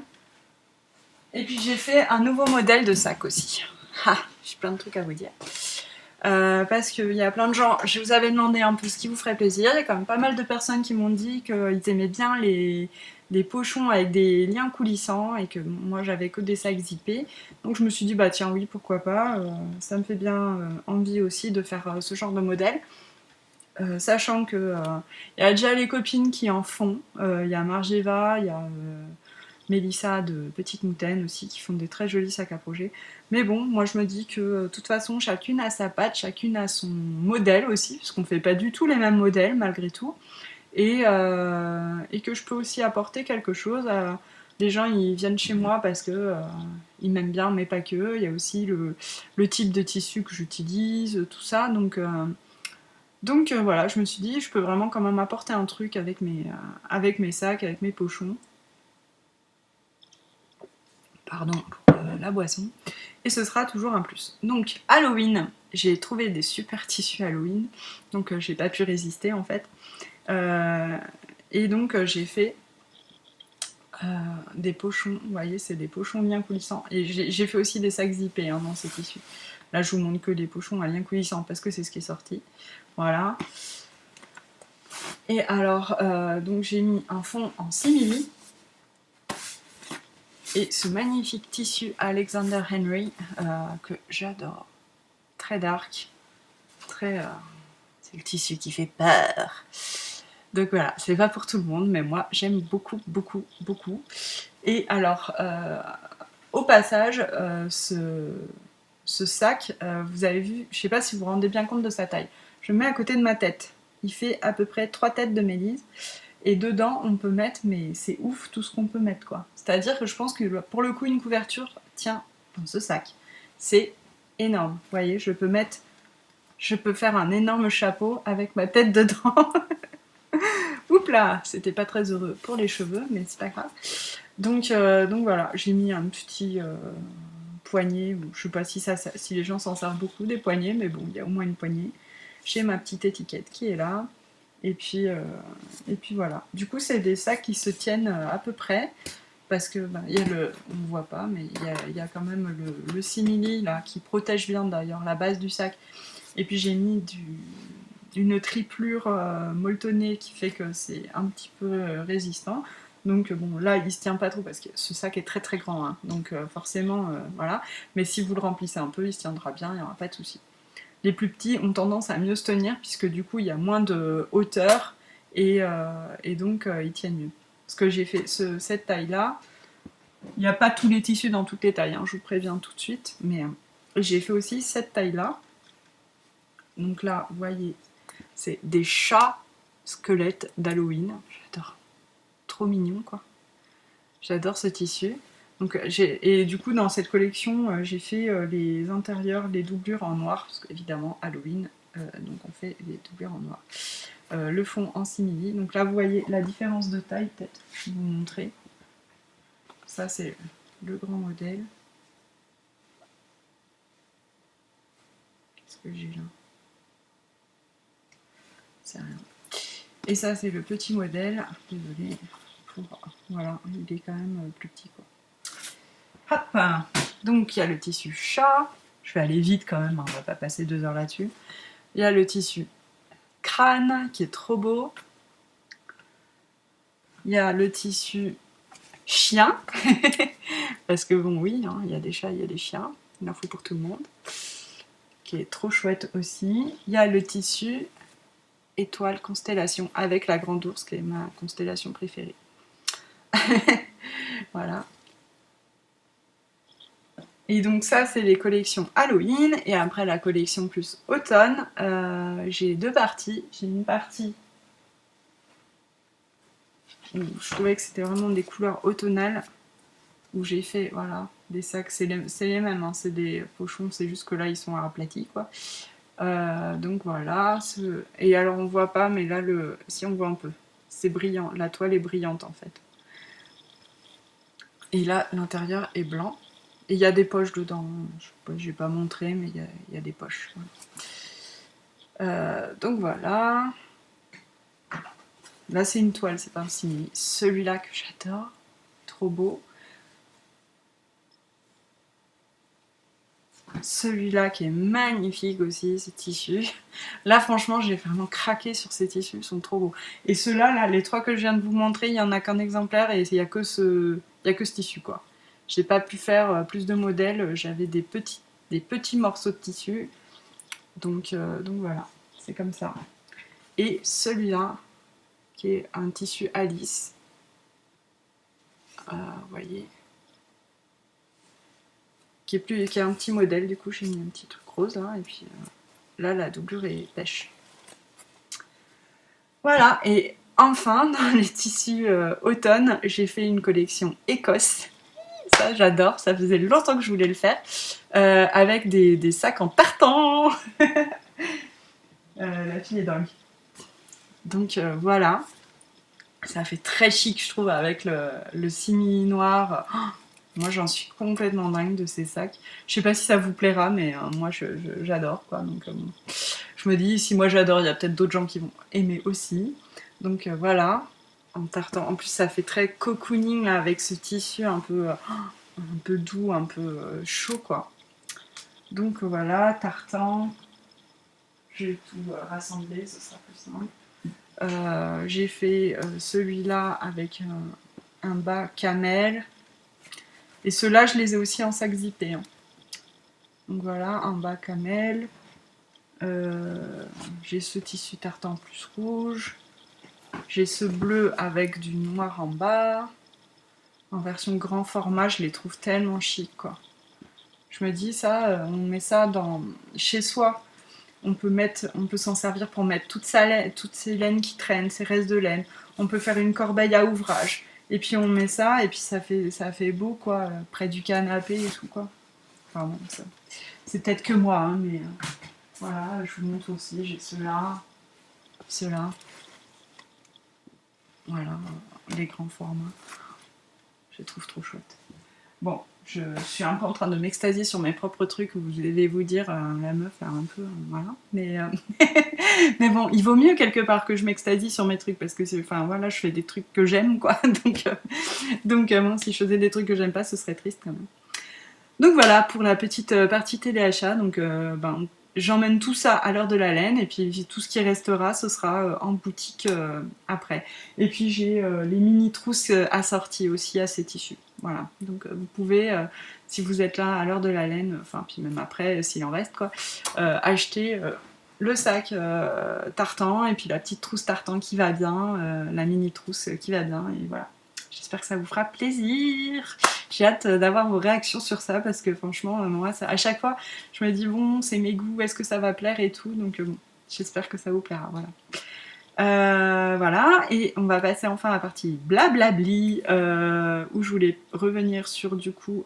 Et puis j'ai fait un nouveau modèle de sac aussi. Ah, j'ai plein de trucs à vous dire. Parce qu'il y a plein de gens, je vous avais demandé un peu ce qui vous ferait plaisir, il y a quand même pas mal de personnes qui m'ont dit qu'ils aimaient bien les pochons avec des liens coulissants et que moi j'avais que des sacs zippés. Donc je me suis dit bah tiens oui pourquoi pas, ça me fait bien envie aussi de faire ce genre de modèle. Sachant que il y a déjà les copines qui en font, il y a Margeva, il y a Mélissa de Petite Moutaine aussi qui font des très jolis sacs à projet. Mais bon, moi je me dis que de toute façon chacune a sa patte, chacune a son modèle aussi, parce qu'on fait pas du tout les mêmes modèles malgré tout. Et que je peux aussi apporter quelque chose. Les gens ils viennent chez moi parce que ils m'aiment bien, mais pas que. Il y a aussi le type de tissu que j'utilise, tout ça. Donc voilà, je me suis dit, je peux vraiment quand même apporter un truc avec mes sacs, avec mes pochons. Pardon pour la boisson. Et ce sera toujours un plus. Donc Halloween, j'ai trouvé des super tissus Halloween, donc j'ai pas pu résister en fait. Et donc j'ai fait des pochons, vous voyez, c'est des pochons bien coulissants. Et j'ai fait aussi des sacs zippés dans ces tissus. Là, je vous montre que des pochons à liens coulissants parce que c'est ce qui est sorti. Voilà. Et alors, donc j'ai mis un fond en simili. Et ce magnifique tissu Alexander Henry que j'adore. Très dark. C'est le tissu qui fait peur. Donc voilà, c'est pas pour tout le monde, mais moi j'aime beaucoup. Et alors, au passage, ce sac, vous avez vu, je sais pas si vous vous rendez bien compte de sa taille. Je le mets à côté de ma tête. Il fait à peu près 3 têtes de Mélise. Et dedans, on peut mettre, mais c'est ouf tout ce qu'on peut mettre quoi. C'est-à-dire que je pense que pour le coup, une couverture tient dans ce sac. C'est énorme. Vous voyez, je peux faire un énorme chapeau avec ma tête dedans. Oups là, c'était pas très heureux pour les cheveux, mais c'est pas grave. Donc voilà, j'ai mis un petit poignet, je sais pas si les gens s'en servent beaucoup des poignets, mais bon, il y a au moins une poignée. J'ai ma petite étiquette qui est là. Et puis voilà. Du coup, c'est des sacs qui se tiennent à peu près. Parce que il y a on ne voit pas, mais il y a quand même le simili là qui protège bien d'ailleurs la base du sac. Et puis j'ai mis une triplure molletonnée qui fait que c'est un petit peu résistant. Donc bon, là il se tient pas trop parce que ce sac est très très grand, hein. Donc forcément voilà. Mais si vous le remplissez un peu, il se tiendra bien, il n'y aura pas de souci. Les plus petits ont tendance à mieux se tenir puisque du coup il y a moins de hauteur et donc ils tiennent mieux. Parce que j'ai fait cette taille là, il n'y a pas tous les tissus dans toutes les tailles, hein, je vous préviens tout de suite, mais j'ai fait aussi cette taille là. Donc là, vous voyez, c'est des chats squelettes d'Halloween. J'adore. Trop mignon quoi. J'adore ce tissu. Donc, et du coup, dans cette collection, j'ai fait les intérieurs, les doublures en noir, parce qu'évidemment, Halloween, donc on fait les doublures en noir. Le fond en simili. Donc là, vous voyez la différence de taille, peut-être, je vais vous montrer. Ça, c'est le grand modèle. Qu'est-ce que j'ai là? C'est rien. Et ça, c'est le petit modèle. Désolée. Voilà, il est quand même plus petit, quoi. Hop. Donc il y a le tissu chat, je vais aller vite quand même, hein, on va pas passer 2 heures là-dessus. Il y a le tissu crâne qui est trop beau. Il y a le tissu chien, parce que bon oui, hein, il y a des chats, il y a des chiens, il en faut pour tout le monde, qui est trop chouette aussi. Il y a le tissu étoile constellation avec la grande ours qui est ma constellation préférée. Voilà. Et donc ça c'est les collections Halloween, et après la collection plus automne, j'ai deux parties. J'ai une partie où je trouvais que c'était vraiment des couleurs automnales, où j'ai fait voilà des sacs, c'est les mêmes, hein, c'est des pochons, c'est juste que là ils sont aplatis quoi. Donc voilà, et alors on voit pas, mais là si on voit un peu, c'est brillant, la toile est brillante en fait. Et là l'intérieur est blanc, et il y a des poches dedans, je vais pas montrer, mais il y a des poches. Donc voilà, là c'est une toile, c'est pas un simili. Celui-là que j'adore, trop beau. Celui-là qui est magnifique aussi, ce tissu. Là, franchement, j'ai vraiment craqué sur ces tissus, ils sont trop beaux. Et ceux-là, là, les trois que je viens de vous montrer, il n'y en a qu'un exemplaire et il n'y a que ce tissu, quoi. J'ai pas pu faire plus de modèles, j'avais des petits morceaux de tissu. Donc voilà, c'est comme ça. Et celui-là, qui est un tissu Alice. Vous voyez, qui est un petit modèle, du coup j'ai mis un petit truc rose là, et puis là la doublure est pêche. Voilà, et enfin dans les tissus automne, j'ai fait une collection Écosse. Ça j'adore, ça faisait longtemps que je voulais le faire, avec des sacs en tartan. La fille est dingue. Donc voilà, ça fait très chic je trouve avec le simili noir. Moi, j'en suis complètement dingue de ces sacs. Je sais pas si ça vous plaira, mais moi, j'adore, quoi. Donc, je me dis, si moi j'adore, il y a peut-être d'autres gens qui vont aimer aussi. Donc, voilà. En tartan. En plus, ça fait très cocooning là, avec ce tissu un peu doux, un peu chaud, quoi. Donc, voilà, tartan. Je vais tout rassembler, ce sera plus simple. J'ai fait celui-là avec un bas camel. Et ceux-là, je les ai aussi en sac zippé. Hein. Donc voilà, un bas camel. J'ai ce tissu tartan plus rouge. J'ai ce bleu avec du noir en bas. En version grand format, je les trouve tellement chic, quoi. Je me dis, ça, on met ça chez soi. On peut s'en servir pour mettre toutes ces laines qui traînent, ces restes de laine. On peut faire une corbeille à ouvrage. Et puis on met ça, et puis ça fait beau, quoi, près du canapé et tout, quoi. Enfin bon, c'est peut-être que moi, hein, mais voilà, je vous montre aussi, j'ai ceux-là, voilà, les grands formats. Je les trouve trop chouettes. Bon, je suis un peu en train de m'extasier sur mes propres trucs, vous allez vous dire, la meuf, un peu, voilà. Mais bon, il vaut mieux quelque part que je m'extasie sur mes trucs, parce que enfin voilà, je fais des trucs que j'aime, quoi. Donc bon, si je faisais des trucs que j'aime pas, ce serait triste quand même. Donc voilà pour la petite partie téléachat. Donc j'emmène tout ça à l'heure de la laine, et puis tout ce qui restera, ce sera en boutique après. Et puis j'ai les mini trousses assorties aussi à ces tissus. Voilà, donc vous pouvez, si vous êtes là à l'heure de la laine, enfin puis même après s'il en reste quoi, acheter le sac tartan et puis la petite trousse tartan qui va bien, la mini trousse qui va bien, et voilà. J'espère que ça vous fera plaisir. J'ai hâte d'avoir vos réactions sur ça, parce que franchement, moi, à chaque fois, je me dis, bon, c'est mes goûts, est-ce que ça va plaire et tout. Donc bon, j'espère que ça vous plaira. Voilà. Voilà, et on va passer enfin à la partie blablabli, où je voulais revenir sur du coup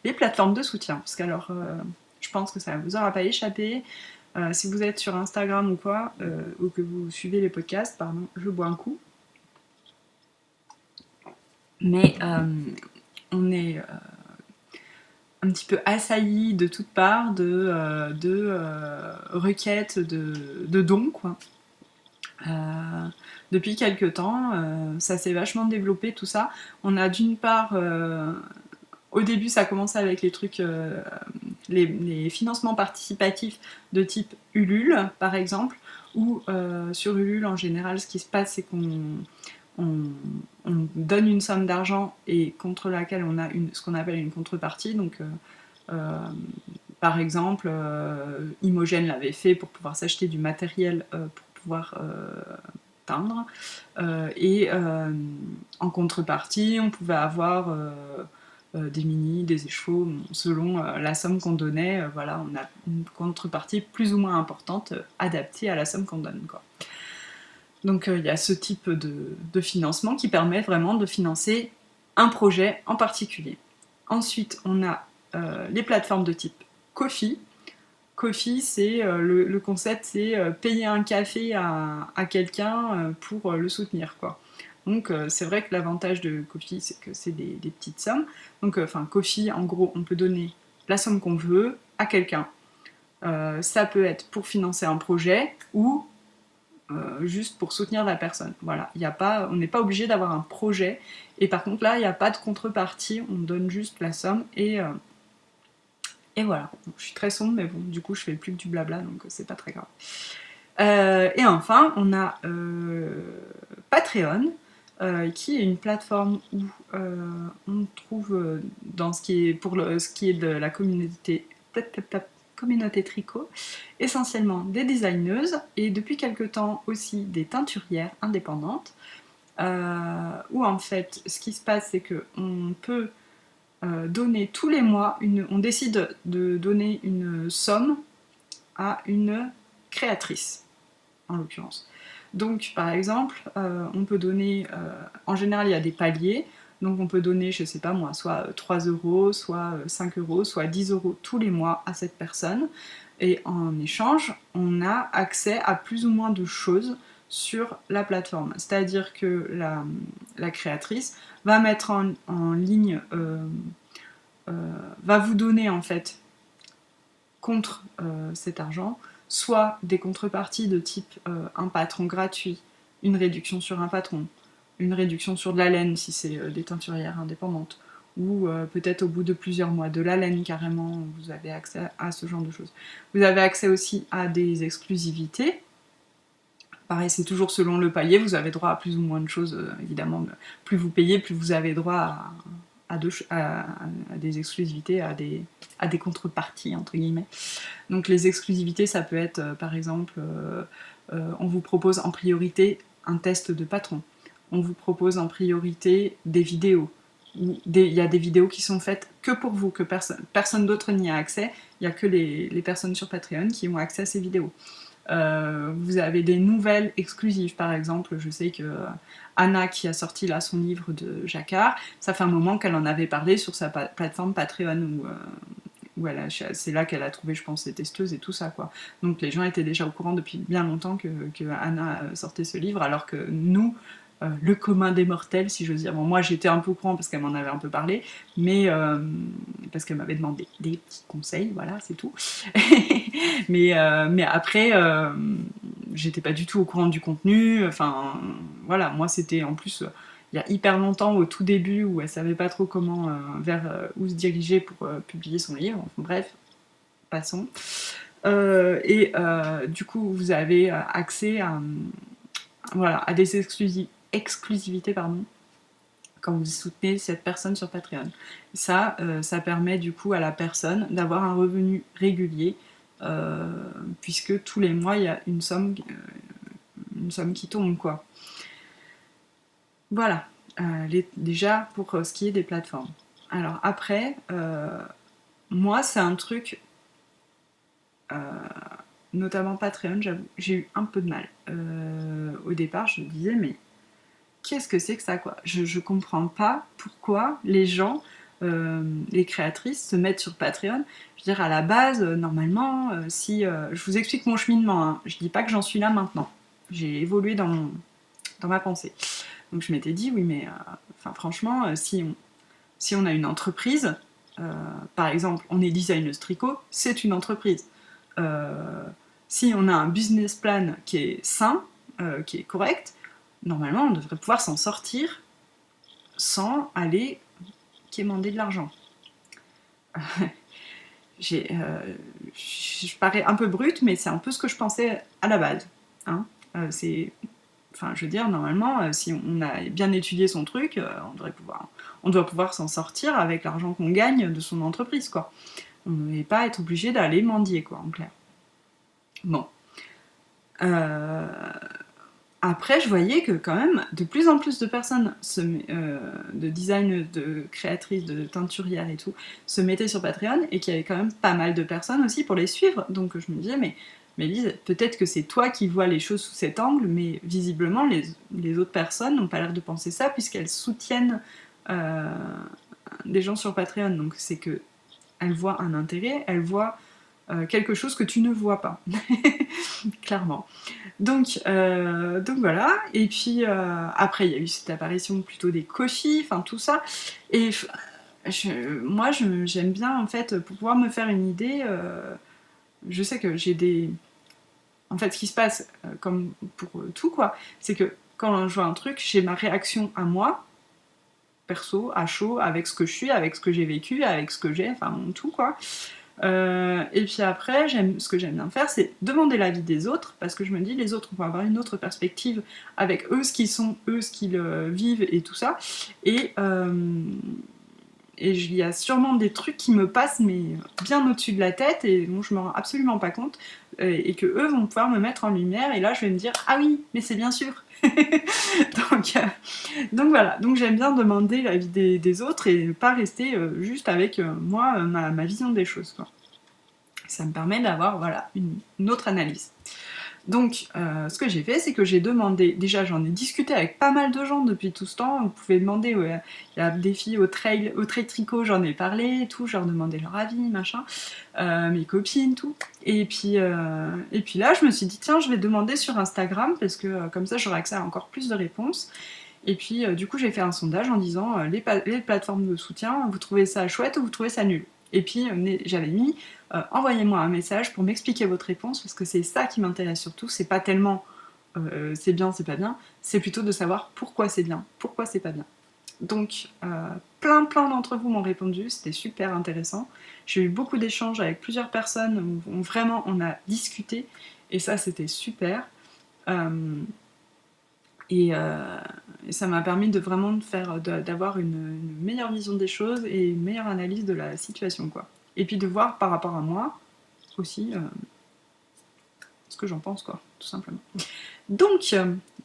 les plateformes de soutien. Parce qu'alors, je pense que ça ne vous aura pas échappé. Si vous êtes sur Instagram ou quoi, ou que vous suivez les podcasts, pardon, je bois un coup. Mais on est un petit peu assailli de toutes parts de requêtes de dons, quoi. Depuis quelques temps, ça s'est vachement développé, tout ça. On a d'une part, au début, ça a commencé avec les trucs, les financements participatifs de type Ulule, par exemple, où sur Ulule, en général, ce qui se passe, c'est qu'on on donne une somme d'argent et contre laquelle on a ce qu'on appelle une contrepartie. Donc, par exemple, Imogen l'avait fait pour pouvoir s'acheter du matériel pour pouvoir peindre. Et en contrepartie, on pouvait avoir des mini, des écheveaux, selon la somme qu'on donnait. Voilà, on a une contrepartie plus ou moins importante adaptée à la somme qu'on donne, quoi. Donc il y a ce type de financement qui permet vraiment de financer un projet en particulier. Ensuite, on a les plateformes de type Ko-fi. Ko-fi, c'est le concept, c'est payer un café à quelqu'un pour le soutenir, quoi. Donc c'est vrai que l'avantage de Ko-fi, c'est que c'est des petites sommes. Donc Ko-fi, en gros, on peut donner la somme qu'on veut à quelqu'un. Ça peut être pour financer un projet ou juste pour soutenir la personne. Voilà, on n'est pas obligé d'avoir un projet. Et par contre, là, il n'y a pas de contrepartie, on donne juste la somme et voilà. Donc, je suis très sombre, mais bon, du coup, je fais plus que du blabla, donc c'est pas très grave. Et enfin, on a Patreon, qui est une plateforme où on trouve dans ce qui est de la communauté tricot, essentiellement des designeuses et depuis quelque temps aussi des teinturières indépendantes, où en fait ce qui se passe c'est qu'on peut donner tous les mois, on décide de donner une somme à une créatrice en l'occurrence. Donc, par exemple, on peut donner, en général, il y a des paliers, donc on peut donner, je sais pas moi, soit 3 euros, soit 5 euros, soit 10 euros tous les mois à cette personne, et en échange, on a accès à plus ou moins de choses sur la plateforme. C'est-à-dire que la créatrice va mettre en ligne, va vous donner en fait, contre cet argent, soit des contreparties de type un patron gratuit, une réduction sur un patron, une réduction sur de la laine si c'est des teinturières indépendantes, ou peut-être au bout de plusieurs mois de la laine carrément, vous avez accès à ce genre de choses. Vous avez accès aussi à des exclusivités. Pareil, c'est toujours selon le palier, vous avez droit à plus ou moins de choses, évidemment. Plus vous payez, plus vous avez droit à des exclusivités, à des contreparties, entre guillemets. Donc les exclusivités, ça peut être, par exemple, on vous propose en priorité un test de patron. On vous propose en priorité des vidéos. Il y a des vidéos qui sont faites que pour vous, que personne d'autre n'y a accès. Il n'y a que les personnes sur Patreon qui ont accès à ces vidéos. Vous avez des nouvelles exclusives, par exemple, je sais que Anna qui a sorti là son livre de Jacquard, ça fait un moment qu'elle en avait parlé sur sa plateforme Patreon où c'est là qu'elle a trouvé, je pense, ses testeuses et tout ça, quoi. Donc les gens étaient déjà au courant depuis bien longtemps que Anna sortait ce livre, alors que nous, le commun des mortels, si j'ose dire. Bon, moi, j'étais un peu au courant parce qu'elle m'en avait un peu parlé, mais parce qu'elle m'avait demandé des petits conseils, voilà, c'est tout. mais après, j'étais pas du tout au courant du contenu. Enfin, voilà, moi, c'était en plus il y a hyper longtemps, au tout début, où elle savait pas trop comment, où se diriger pour publier son livre. Enfin, bref, passons. Du coup, vous avez accès voilà, à des exclusivités, pardon, quand vous soutenez cette personne sur Patreon. Ça permet du coup à la personne d'avoir un revenu régulier, puisque tous les mois, il y a une somme qui tombe, quoi. Voilà, déjà pour ce qui est des plateformes. Alors après, moi c'est un truc, notamment Patreon, j'avoue, j'ai eu un peu de mal. Au départ, je me disais, mais qu'est-ce que c'est que ça, quoi? Je comprends pas pourquoi les gens, les créatrices, se mettent sur Patreon. Je veux dire, à la base, normalement, si... je vous explique mon cheminement, hein. Je dis pas que j'en suis là maintenant. J'ai évolué dans ma pensée. Donc je m'étais dit, oui, mais franchement, si on a une entreprise, par exemple, on est designeuse tricot, c'est une entreprise. Si on a un business plan qui est sain, qui est correct, normalement, on devrait pouvoir s'en sortir sans aller quémander de l'argent. Je parais un peu brute, mais c'est un peu ce que je pensais à la base. Hein. C'est Enfin, je veux dire, normalement, si on a bien étudié son truc, on doit pouvoir s'en sortir avec l'argent qu'on gagne de son entreprise, quoi. On ne va pas être obligé d'aller mendier, quoi, en clair. Bon. Après, je voyais que quand même, de plus en plus de personnes, de design, de créatrices, de teinturières et tout, se mettaient sur Patreon, et qu'il y avait quand même pas mal de personnes aussi pour les suivre. Donc je me disais, mais Lise, peut-être que c'est toi qui vois les choses sous cet angle, mais visiblement, les autres personnes n'ont pas l'air de penser ça, puisqu'elles soutiennent des gens sur Patreon. Donc c'est que elles voient un intérêt, elles voient quelque chose que tu ne vois pas. Clairement. Donc voilà, et puis après il y a eu cette apparition plutôt des Ko-fi, enfin tout ça, et moi j'aime bien en fait pour pouvoir me faire une idée, je sais que j'ai des... En fait ce qui se passe, comme pour tout quoi, c'est que quand je vois un truc, j'ai ma réaction à moi, perso, à chaud, avec ce que je suis, avec ce que j'ai vécu, avec ce que j'ai, enfin tout quoi. Et puis après, ce que j'aime bien faire, c'est demander l'avis des autres, parce que je me dis, les autres vont avoir une autre perspective avec eux, ce qu'ils sont, eux, ce qu'ils vivent et tout ça. Et il y a sûrement des trucs qui me passent, mais bien au-dessus de la tête, et dont je me rends absolument pas compte, et que eux vont pouvoir me mettre en lumière, et là je vais me dire, ah oui, mais c'est bien sûr. donc voilà, donc j'aime bien demander l'avis des autres et pas rester juste avec moi, ma vision des choses, quoi. Ça me permet d'avoir voilà, une autre analyse. Donc, ce que j'ai fait, c'est que j'ai demandé, déjà j'en ai discuté avec pas mal de gens depuis tout ce temps, vous pouvez demander, il y a des filles au trail tricot, j'en ai parlé, et tout, je leur demandais leur avis, machin, mes copines, tout. Et puis là, je me suis dit, tiens, je vais demander sur Instagram, parce que comme ça, j'aurai accès à encore plus de réponses. Et puis, du coup, j'ai fait un sondage en disant, les plateformes de soutien, vous trouvez ça chouette ou vous trouvez ça nul? Et puis, j'avais mis, envoyez-moi un message pour m'expliquer votre réponse, parce que c'est ça qui m'intéresse surtout, c'est pas tellement c'est bien, c'est pas bien, c'est plutôt de savoir pourquoi c'est bien, pourquoi c'est pas bien. Donc, plein d'entre vous m'ont répondu, c'était super intéressant. J'ai eu beaucoup d'échanges avec plusieurs personnes où vraiment on a discuté, et ça c'était super. Et ça m'a permis de vraiment d'avoir une meilleure vision des choses et une meilleure analyse de la situation, quoi. Et puis de voir par rapport à moi aussi ce que j'en pense, quoi, tout simplement. Donc,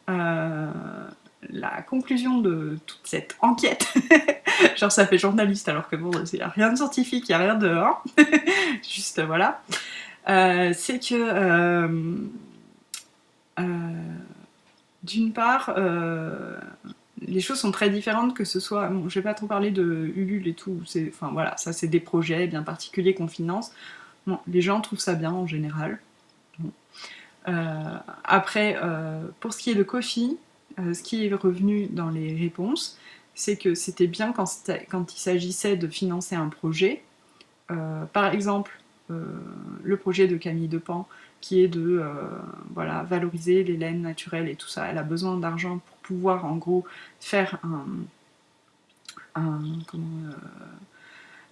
la conclusion de toute cette enquête, genre ça fait journaliste alors que bon, il n'y a rien de scientifique, il n'y a rien de... Hein juste voilà, c'est que d'une part, les choses sont très différentes, que ce soit... Bon, je vais pas trop parler de Ulule et tout, enfin voilà, ça c'est des projets bien particuliers qu'on finance. Bon, les gens trouvent ça bien en général. Bon. Après, pour ce qui est de Ko-fi, ce qui est revenu dans les réponses, c'est que c'était bien quand il s'agissait de financer un projet. Par exemple, le projet de Camille Depan, qui est de voilà, valoriser les laines naturelles et tout ça. Elle a besoin d'argent pour pouvoir, en gros, faire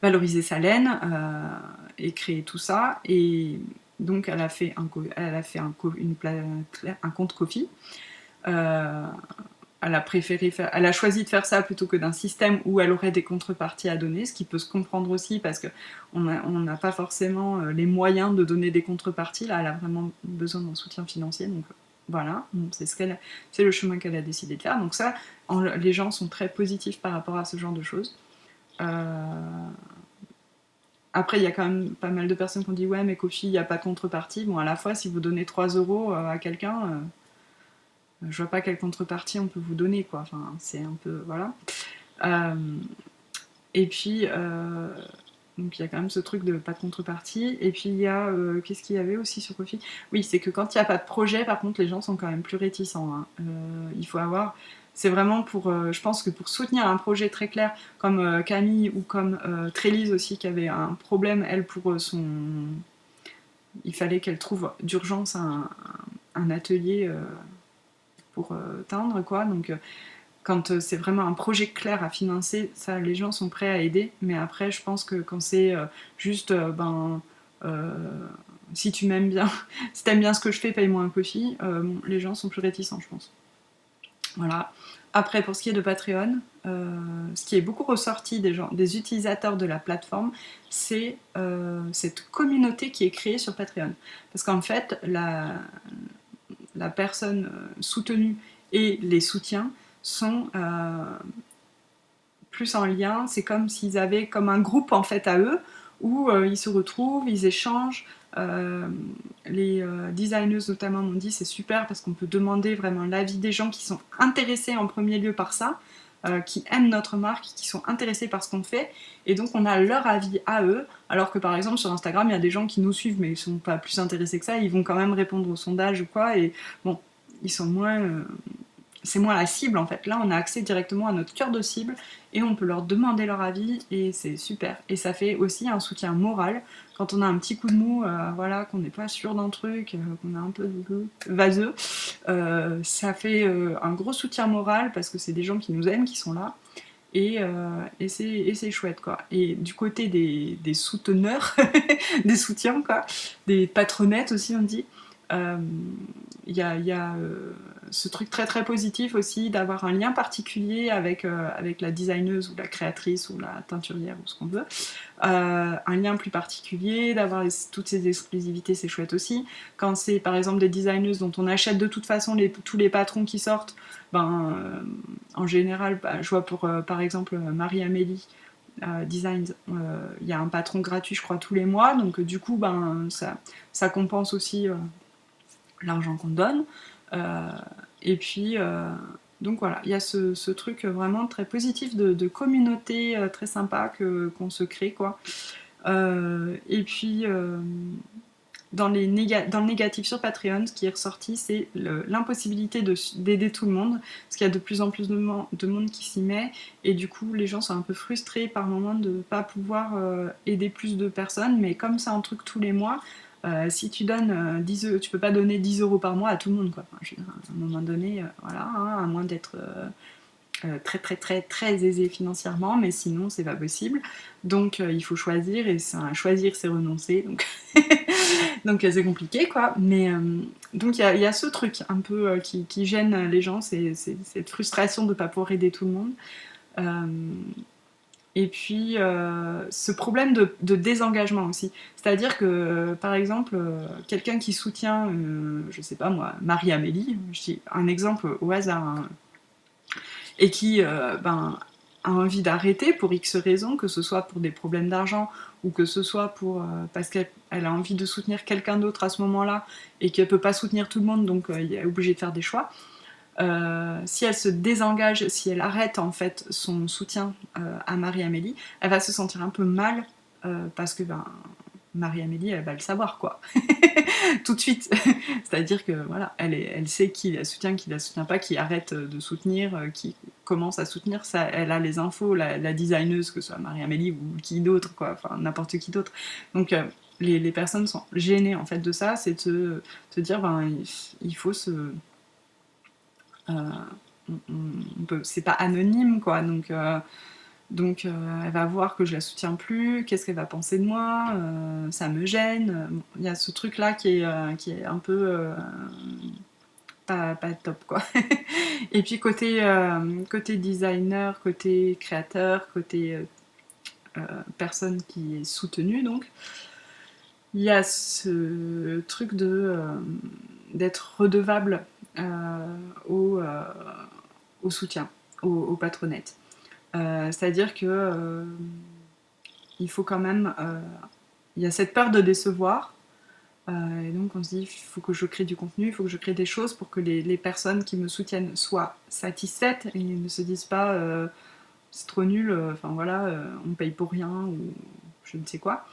valoriser sa laine et créer tout ça. Et donc, elle a fait un compte Ko-fi. Elle a choisi de faire ça plutôt que d'un système où elle aurait des contreparties à donner, ce qui peut se comprendre aussi parce qu'on n'a pas forcément les moyens de donner des contreparties. Là, elle a vraiment besoin d'un soutien financier, donc voilà, c'est le chemin qu'elle a décidé de faire. Donc ça, les gens sont très positifs par rapport à ce genre de choses. Après, il y a quand même pas mal de personnes qui ont dit ouais, mais Ko-fi, il n'y a pas de contrepartie. Bon, à la fois, si vous donnez 3 € à quelqu'un, je vois pas quelle contrepartie on peut vous donner, quoi. Enfin, c'est un peu... Voilà. Et puis, donc il y a quand même ce truc de pas de contrepartie. Et puis, il y a... qu'est-ce qu'il y avait aussi sur Ko-fi? Oui, c'est que quand il n'y a pas de projet, par contre, les gens sont quand même plus réticents. Hein. Il faut avoir... C'est vraiment pour... je pense que pour soutenir un projet très clair, comme Camille ou comme Trélise aussi, qui avait un problème, elle, pour son... Il fallait qu'elle trouve d'urgence un atelier... pour teindre, quoi. Donc, quand c'est vraiment un projet clair à financer, ça, les gens sont prêts à aider. Mais après, je pense que quand c'est juste, si tu m'aimes bien, si t'aimes bien ce que je fais, paye-moi un Ko-fi, les gens sont plus réticents, je pense. Voilà. Après, pour ce qui est de Patreon, ce qui est beaucoup ressorti des utilisateurs de la plateforme, c'est cette communauté qui est créée sur Patreon. Parce qu'en fait, la personne soutenue et les soutiens sont plus en lien. C'est comme s'ils avaient comme un groupe en fait à eux, où ils se retrouvent, ils échangent. Les designers notamment m'ont dit c'est super parce qu'on peut demander vraiment l'avis des gens qui sont intéressés en premier lieu par ça, qui aiment notre marque, qui sont intéressés par ce qu'on fait, et donc on a leur avis à eux, alors que par exemple sur Instagram il y a des gens qui nous suivent mais ils sont pas plus intéressés que ça, ils vont quand même répondre au sondage ou quoi, et bon, ils sont moins c'est moins la cible en fait. Là, on a accès directement à notre cœur de cible et on peut leur demander leur avis et c'est super. Et ça fait aussi un soutien moral quand on a un petit coup de mou, voilà, qu'on n'est pas sûr d'un truc, qu'on est un peu vaseux. Ça fait un gros soutien moral parce que c'est des gens qui nous aiment, qui sont là. Et c'est chouette quoi. Et du côté des souteneurs, des soutiens quoi, des patronettes aussi on dit, il y a ce truc très très positif aussi d'avoir un lien particulier avec la designeuse ou la créatrice ou la teinturière ou ce qu'on veut. Un lien plus particulier, d'avoir toutes ces exclusivités, c'est chouette aussi. Quand c'est par exemple des designeuses dont on achète de toute façon tous les patrons qui sortent, en général, je vois pour par exemple Marie-Amélie Designs, il y a un patron gratuit je crois tous les mois, donc du coup ça compense aussi l'argent qu'on donne. Euh, et puis, donc voilà, il y a ce truc vraiment très positif de communauté très sympa qu'on se crée, quoi. Et puis, dans le négatif sur Patreon, ce qui est ressorti, c'est l'impossibilité d'aider tout le monde, parce qu'il y a de plus en plus de monde qui s'y met, et du coup, les gens sont un peu frustrés par moment de ne pas pouvoir aider plus de personnes, mais comme c'est un truc tous les mois, si tu donnes 10 euros, tu peux pas donner 10 euros par mois à tout le monde, quoi. Enfin, je veux dire, à un moment donné, voilà, hein, à moins d'être très très très très aisé financièrement, mais sinon c'est pas possible. Donc il faut choisir, et choisir c'est renoncer, donc donc c'est compliqué quoi. Mais donc il y a ce truc un peu qui gêne les gens, c'est cette frustration de pas pouvoir aider tout le monde. Euh, et puis ce problème de désengagement aussi. C'est-à-dire que, par exemple, quelqu'un qui soutient, je sais pas moi, Marie-Amélie, je dis un exemple au hasard, hein, et qui a envie d'arrêter pour X raisons, que ce soit pour des problèmes d'argent ou que ce soit parce qu'elle a envie de soutenir quelqu'un d'autre à ce moment-là et qu'elle peut pas soutenir tout le monde, donc elle est obligée de faire des choix. Si elle se désengage, si elle arrête en fait son soutien à Marie-Amélie, elle va se sentir un peu mal parce que Marie-Amélie, elle va le savoir quoi. Tout de suite. C'est-à-dire que voilà, elle sait qui la soutient, qui la soutient pas, qui arrête de soutenir, qui commence à soutenir. Ça, elle a les infos, la designeuse, que ce soit Marie-Amélie ou qui d'autre, quoi, enfin n'importe qui d'autre. Donc les personnes sont gênées en fait de ça, c'est de se dire il faut se c'est pas anonyme quoi, donc elle va voir que je la soutiens plus, qu'est-ce qu'elle va penser de moi, ça me gêne. Bon, il y a ce truc là qui est un peu pas top quoi. Et puis côté designer, côté créateur, côté personne qui est soutenue donc, il y a ce truc d'être redevable euh, au, euh, au soutien, au patronat. C'est-à-dire que il faut quand même. Il y a cette peur de décevoir. Et donc on se dit, il faut que je crée du contenu, il faut que je crée des choses pour que les personnes qui me soutiennent soient satisfaites et ne se disent pas c'est trop nul, enfin voilà, on paye pour rien ou je ne sais quoi.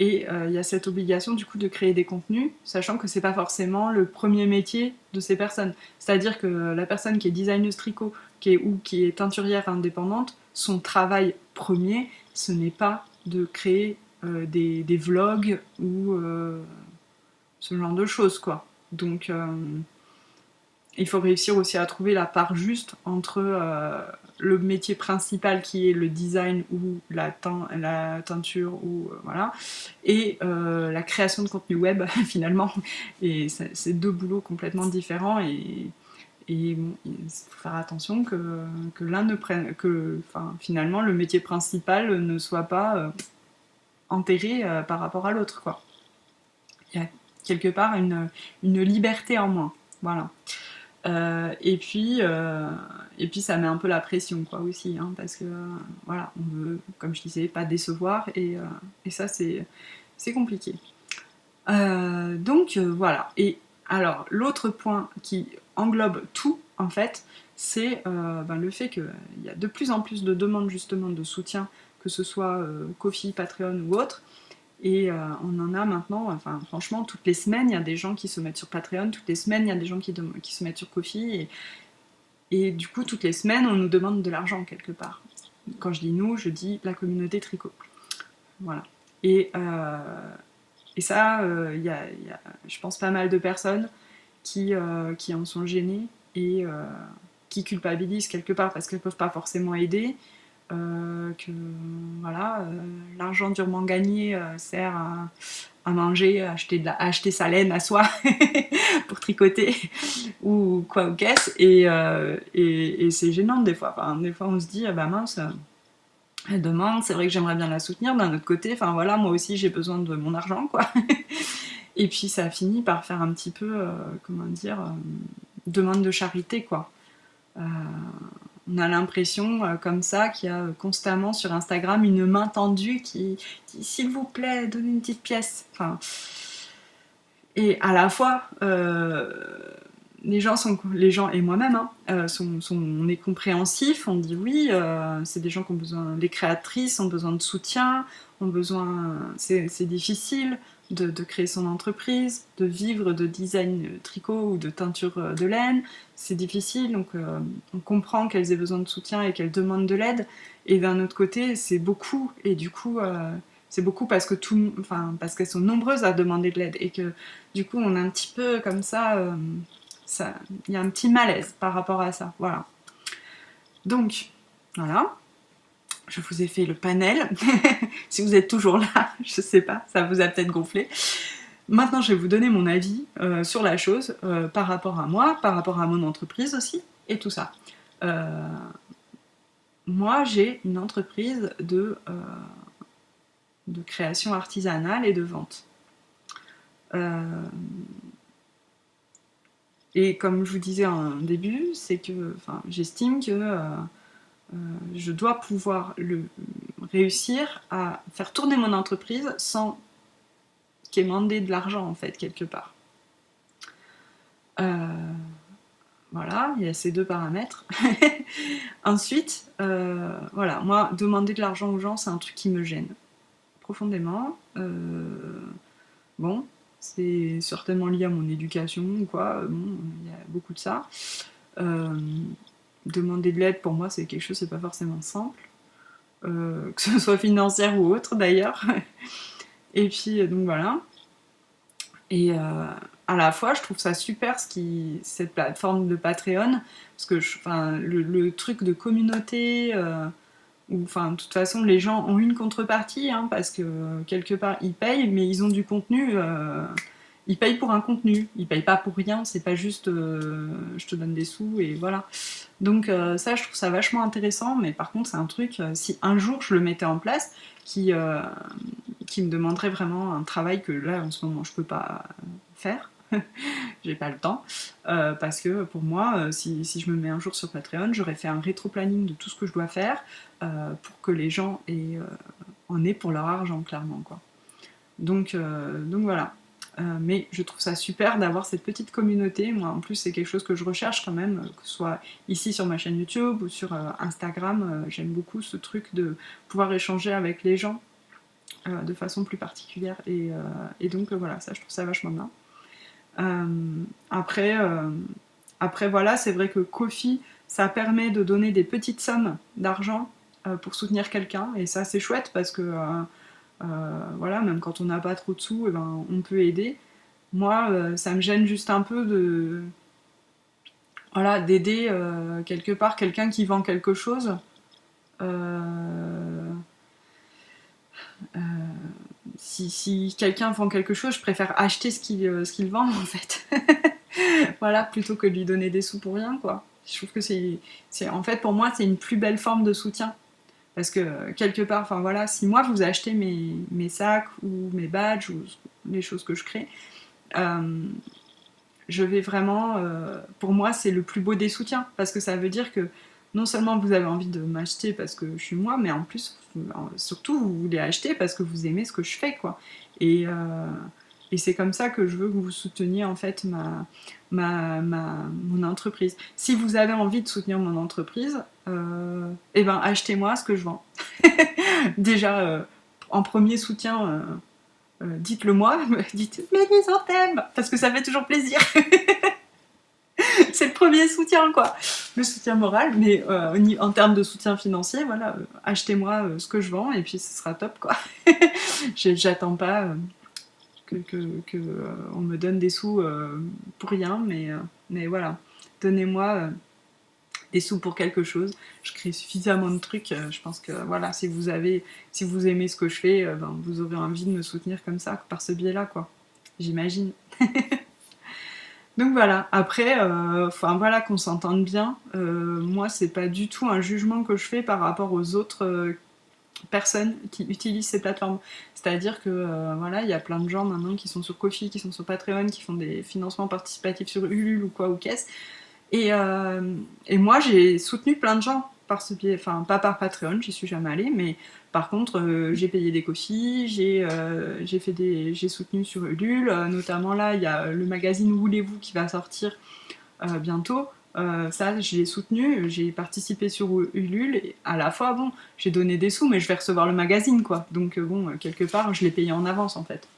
Et il y a cette obligation du coup de créer des contenus, sachant que c'est pas forcément le premier métier de ces personnes. C'est-à-dire que la personne qui est designeuse tricot ou qui est teinturière indépendante, son travail premier, ce n'est pas de créer des vlogs ou ce genre de choses, quoi. Donc il faut réussir aussi à trouver la part juste entre le métier principal qui est le design ou la teinture ou voilà, et la création de contenu web finalement. Et c'est deux boulots complètement différents et bon, il faut faire attention que l'un ne prenne, finalement le métier principal ne soit pas enterré par rapport à l'autre, quoi. Il y a quelque part une liberté en moins, voilà. Et puis ça met un peu la pression, quoi, aussi, hein, parce que voilà, on veut, comme je disais, pas décevoir, et ça c'est compliqué. Voilà. Et alors l'autre point qui englobe tout, en fait, c'est le fait qu'il y a de plus en plus de demandes justement de soutien, que ce soit Ko-fi, Patreon ou autre. Et on en a maintenant, enfin franchement, toutes les semaines, il y a des gens qui se mettent sur Patreon, toutes les semaines, il y a des gens qui se mettent sur Ko-fi, et du coup, toutes les semaines, on nous demande de l'argent quelque part. Quand je dis nous, je dis la communauté tricot. Voilà. Et ça, il y a, je pense, pas mal de personnes qui en sont gênées et qui culpabilisent quelque part parce qu'elles ne peuvent pas forcément aider. Que voilà, l'argent durement gagné sert à manger, à acheter sa laine à soi pour tricoter ou quoi aux caisses, et c'est gênant des fois. Enfin, des fois on se dit ah bah mince, elle demande, c'est vrai que j'aimerais bien la soutenir, d'un autre côté, enfin voilà, moi aussi j'ai besoin de mon argent, quoi. Et puis ça a fini par faire un petit peu, comment dire, demande de charité, quoi. On a l'impression, comme ça, qu'il y a constamment sur Instagram une main tendue qui dit s'il vous plaît, donnez une petite pièce. Enfin, et à la fois, les gens et moi-même, hein, on est compréhensifs, on dit oui, c'est des gens qui ont besoin, les créatrices ont besoin de soutien, c'est difficile de créer son entreprise, de vivre de design tricot ou de teinture de laine, c'est difficile, donc on comprend qu'elles aient besoin de soutien et qu'elles demandent de l'aide, et d'un autre côté, c'est beaucoup, et du coup, c'est beaucoup parce qu'elles sont nombreuses à demander de l'aide, et que du coup, on a un petit peu comme ça, il y a un petit malaise par rapport à ça, voilà. Donc, voilà, je vous ai fait le panel. Si vous êtes toujours là, je sais pas, ça vous a peut-être gonflé. Maintenant, je vais vous donner mon avis sur la chose, par rapport à moi, par rapport à mon entreprise aussi, et tout ça. Moi, j'ai une entreprise de création artisanale et de vente. Et comme je vous disais en début, c'est que j'estime que je dois pouvoir réussir à faire tourner mon entreprise sans quémander de l'argent, en fait, quelque part. Voilà, il y a ces deux paramètres. Ensuite, voilà, moi, demander de l'argent aux gens, c'est un truc qui me gêne profondément. Bon, c'est certainement lié à mon éducation ou quoi, bon, il y a beaucoup de ça. Demander de l'aide, pour moi, c'est quelque chose, c'est pas forcément simple. Que ce soit financière ou autre, d'ailleurs. Et puis, donc voilà. Et à la fois, je trouve ça super cette plateforme de Patreon, parce que le truc de communauté, où de toute façon les gens ont une contrepartie, hein, parce que quelque part ils payent, mais ils ont du contenu, ils payent pour un contenu, ils payent pas pour rien, c'est pas juste je te donne des sous et voilà. Donc ça, je trouve ça vachement intéressant, mais par contre c'est un truc, si un jour je le mettais en place, qui me demanderait vraiment un travail que là en ce moment je peux pas faire. J'ai pas le temps, parce que pour moi, si je me mets un jour sur Patreon, j'aurais fait un rétro-planning de tout ce que je dois faire pour que les gens en aient pour leur argent, clairement, quoi. Donc voilà. Mais je trouve ça super d'avoir cette petite communauté. Moi, en plus, c'est quelque chose que je recherche quand même, que ce soit ici sur ma chaîne YouTube ou sur Instagram. J'aime beaucoup ce truc de pouvoir échanger avec les gens de façon plus particulière. Et donc voilà, ça, je trouve ça vachement bien. Après, voilà, c'est vrai que Ko-fi, ça permet de donner des petites sommes d'argent pour soutenir quelqu'un, et ça c'est chouette parce que voilà, même quand on n'a pas trop de sous, on peut aider. Moi, ça me gêne juste un peu d'aider quelque part quelqu'un qui vend quelque chose. Si quelqu'un vend quelque chose, je préfère acheter ce qu'il vend, en fait. Voilà, plutôt que de lui donner des sous pour rien, quoi. Je trouve que en fait, pour moi, c'est une plus belle forme de soutien. Parce que, quelque part, enfin voilà, si moi, vous achetez mes sacs ou mes badges ou les choses que je crée, je vais vraiment... pour moi, c'est le plus beau des soutiens. Parce que ça veut dire que non seulement vous avez envie de m'acheter parce que je suis moi, mais en plus, surtout, vous voulez acheter parce que vous aimez ce que je fais, quoi. Et c'est comme ça que je veux que vous souteniez, en fait, mon entreprise. Si vous avez envie de soutenir mon entreprise, eh ben, achetez-moi ce que je vends. Déjà, en premier soutien... dites-le moi, dites « Mélise, on t'aime !» parce que ça fait toujours plaisir. C'est le premier soutien, quoi. Le soutien moral, mais en termes de soutien financier, voilà, achetez-moi ce que je vends et puis ce sera top, quoi. J'attends pas que on me donne des sous pour rien, mais voilà. Donnez-moi des sous pour quelque chose. Je crée suffisamment de trucs. Je pense que voilà, si vous aimez ce que je fais, ben, vous aurez envie de me soutenir comme ça, par ce biais-là, quoi. J'imagine. Donc voilà. Après, voilà, qu'on s'entende bien. Moi, c'est pas du tout un jugement que je fais par rapport aux autres personnes qui utilisent ces plateformes. C'est-à-dire que voilà, il y a plein de gens maintenant qui sont sur Ko-fi, qui sont sur Patreon, qui font des financements participatifs sur Ulule ou quoi ou qu'est-ce. Et moi, j'ai soutenu plein de gens par ce biais, enfin pas par Patreon, j'y suis jamais allée, mais par contre, j'ai payé des Ko-fi, j'ai soutenu sur Ulule, notamment là, il y a le magazine Voulez-vous qui va sortir bientôt. Ça, je l'ai soutenu, j'ai participé sur Ulule, et à la fois, bon, j'ai donné des sous, mais je vais recevoir le magazine, quoi. Donc, bon, quelque part, je l'ai payé en avance, en fait.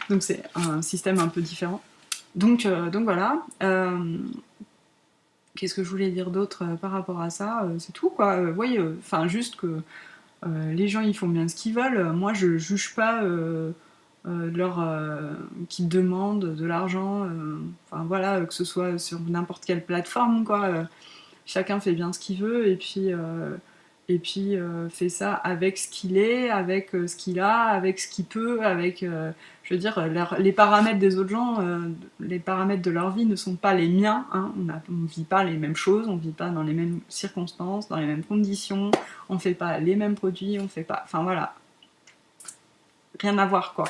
Donc, c'est un système un peu différent. Donc voilà. Qu'est-ce que je voulais dire d'autre par rapport à ça c'est tout, quoi. Oui, enfin, juste que les gens, ils font bien ce qu'ils veulent. Moi, je juge pas qu'ils demandent de l'argent. Enfin, voilà, que ce soit sur n'importe quelle plateforme, quoi. Chacun fait bien ce qu'il veut, et puis fait ça avec ce qu'il est, avec ce qu'il a, avec ce qu'il peut, avec, je veux dire, les paramètres des autres gens, les paramètres de leur vie ne sont pas les miens, hein. On ne vit pas les mêmes choses, on ne vit pas dans les mêmes circonstances, dans les mêmes conditions, on ne fait pas les mêmes produits, on fait pas... Enfin voilà, rien à voir, quoi.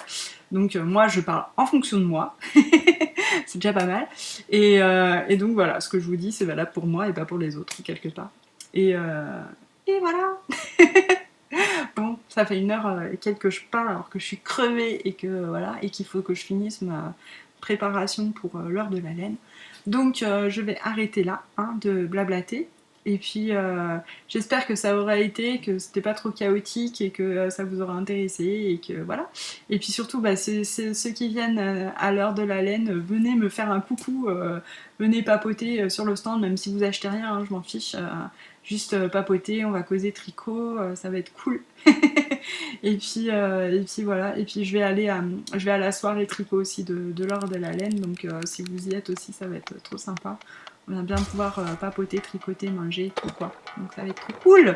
Donc moi, je parle en fonction de moi, c'est déjà pas mal, et donc voilà, ce que je vous dis, c'est valable pour moi et pas pour les autres, quelque part. Et voilà. Bon, ça fait 1h et quelques que je parle alors que je suis crevée et que voilà, et qu'il faut que je finisse ma préparation pour l'heure de la laine. Donc je vais arrêter là, hein, de blablater. Et puis j'espère que ça aura été, que c'était pas trop chaotique et que ça vous aura intéressé et que voilà. Et puis surtout, bah, ceux qui viennent à l'heure de la laine, venez me faire un coucou, venez papoter sur le stand, même si vous achetez rien, hein, je m'en fiche. Juste papoter, on va causer tricot, ça va être cool. Et puis voilà, et puis je vais à la soirée tricot aussi de l'heure de la laine, donc si vous y êtes aussi, ça va être trop sympa. On va bien pouvoir papoter, tricoter, manger, tout, quoi. Donc ça va être trop cool.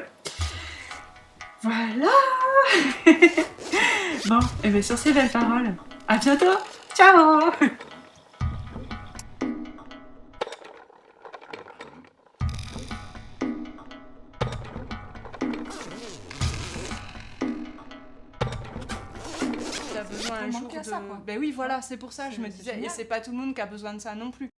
Voilà. Bon, et bien sur ces belles paroles, à bientôt. Ciao. Besoin un jour de... Ben oui, voilà, c'est pour ça, je me disais, et c'est pas tout le monde qui a besoin de ça non plus.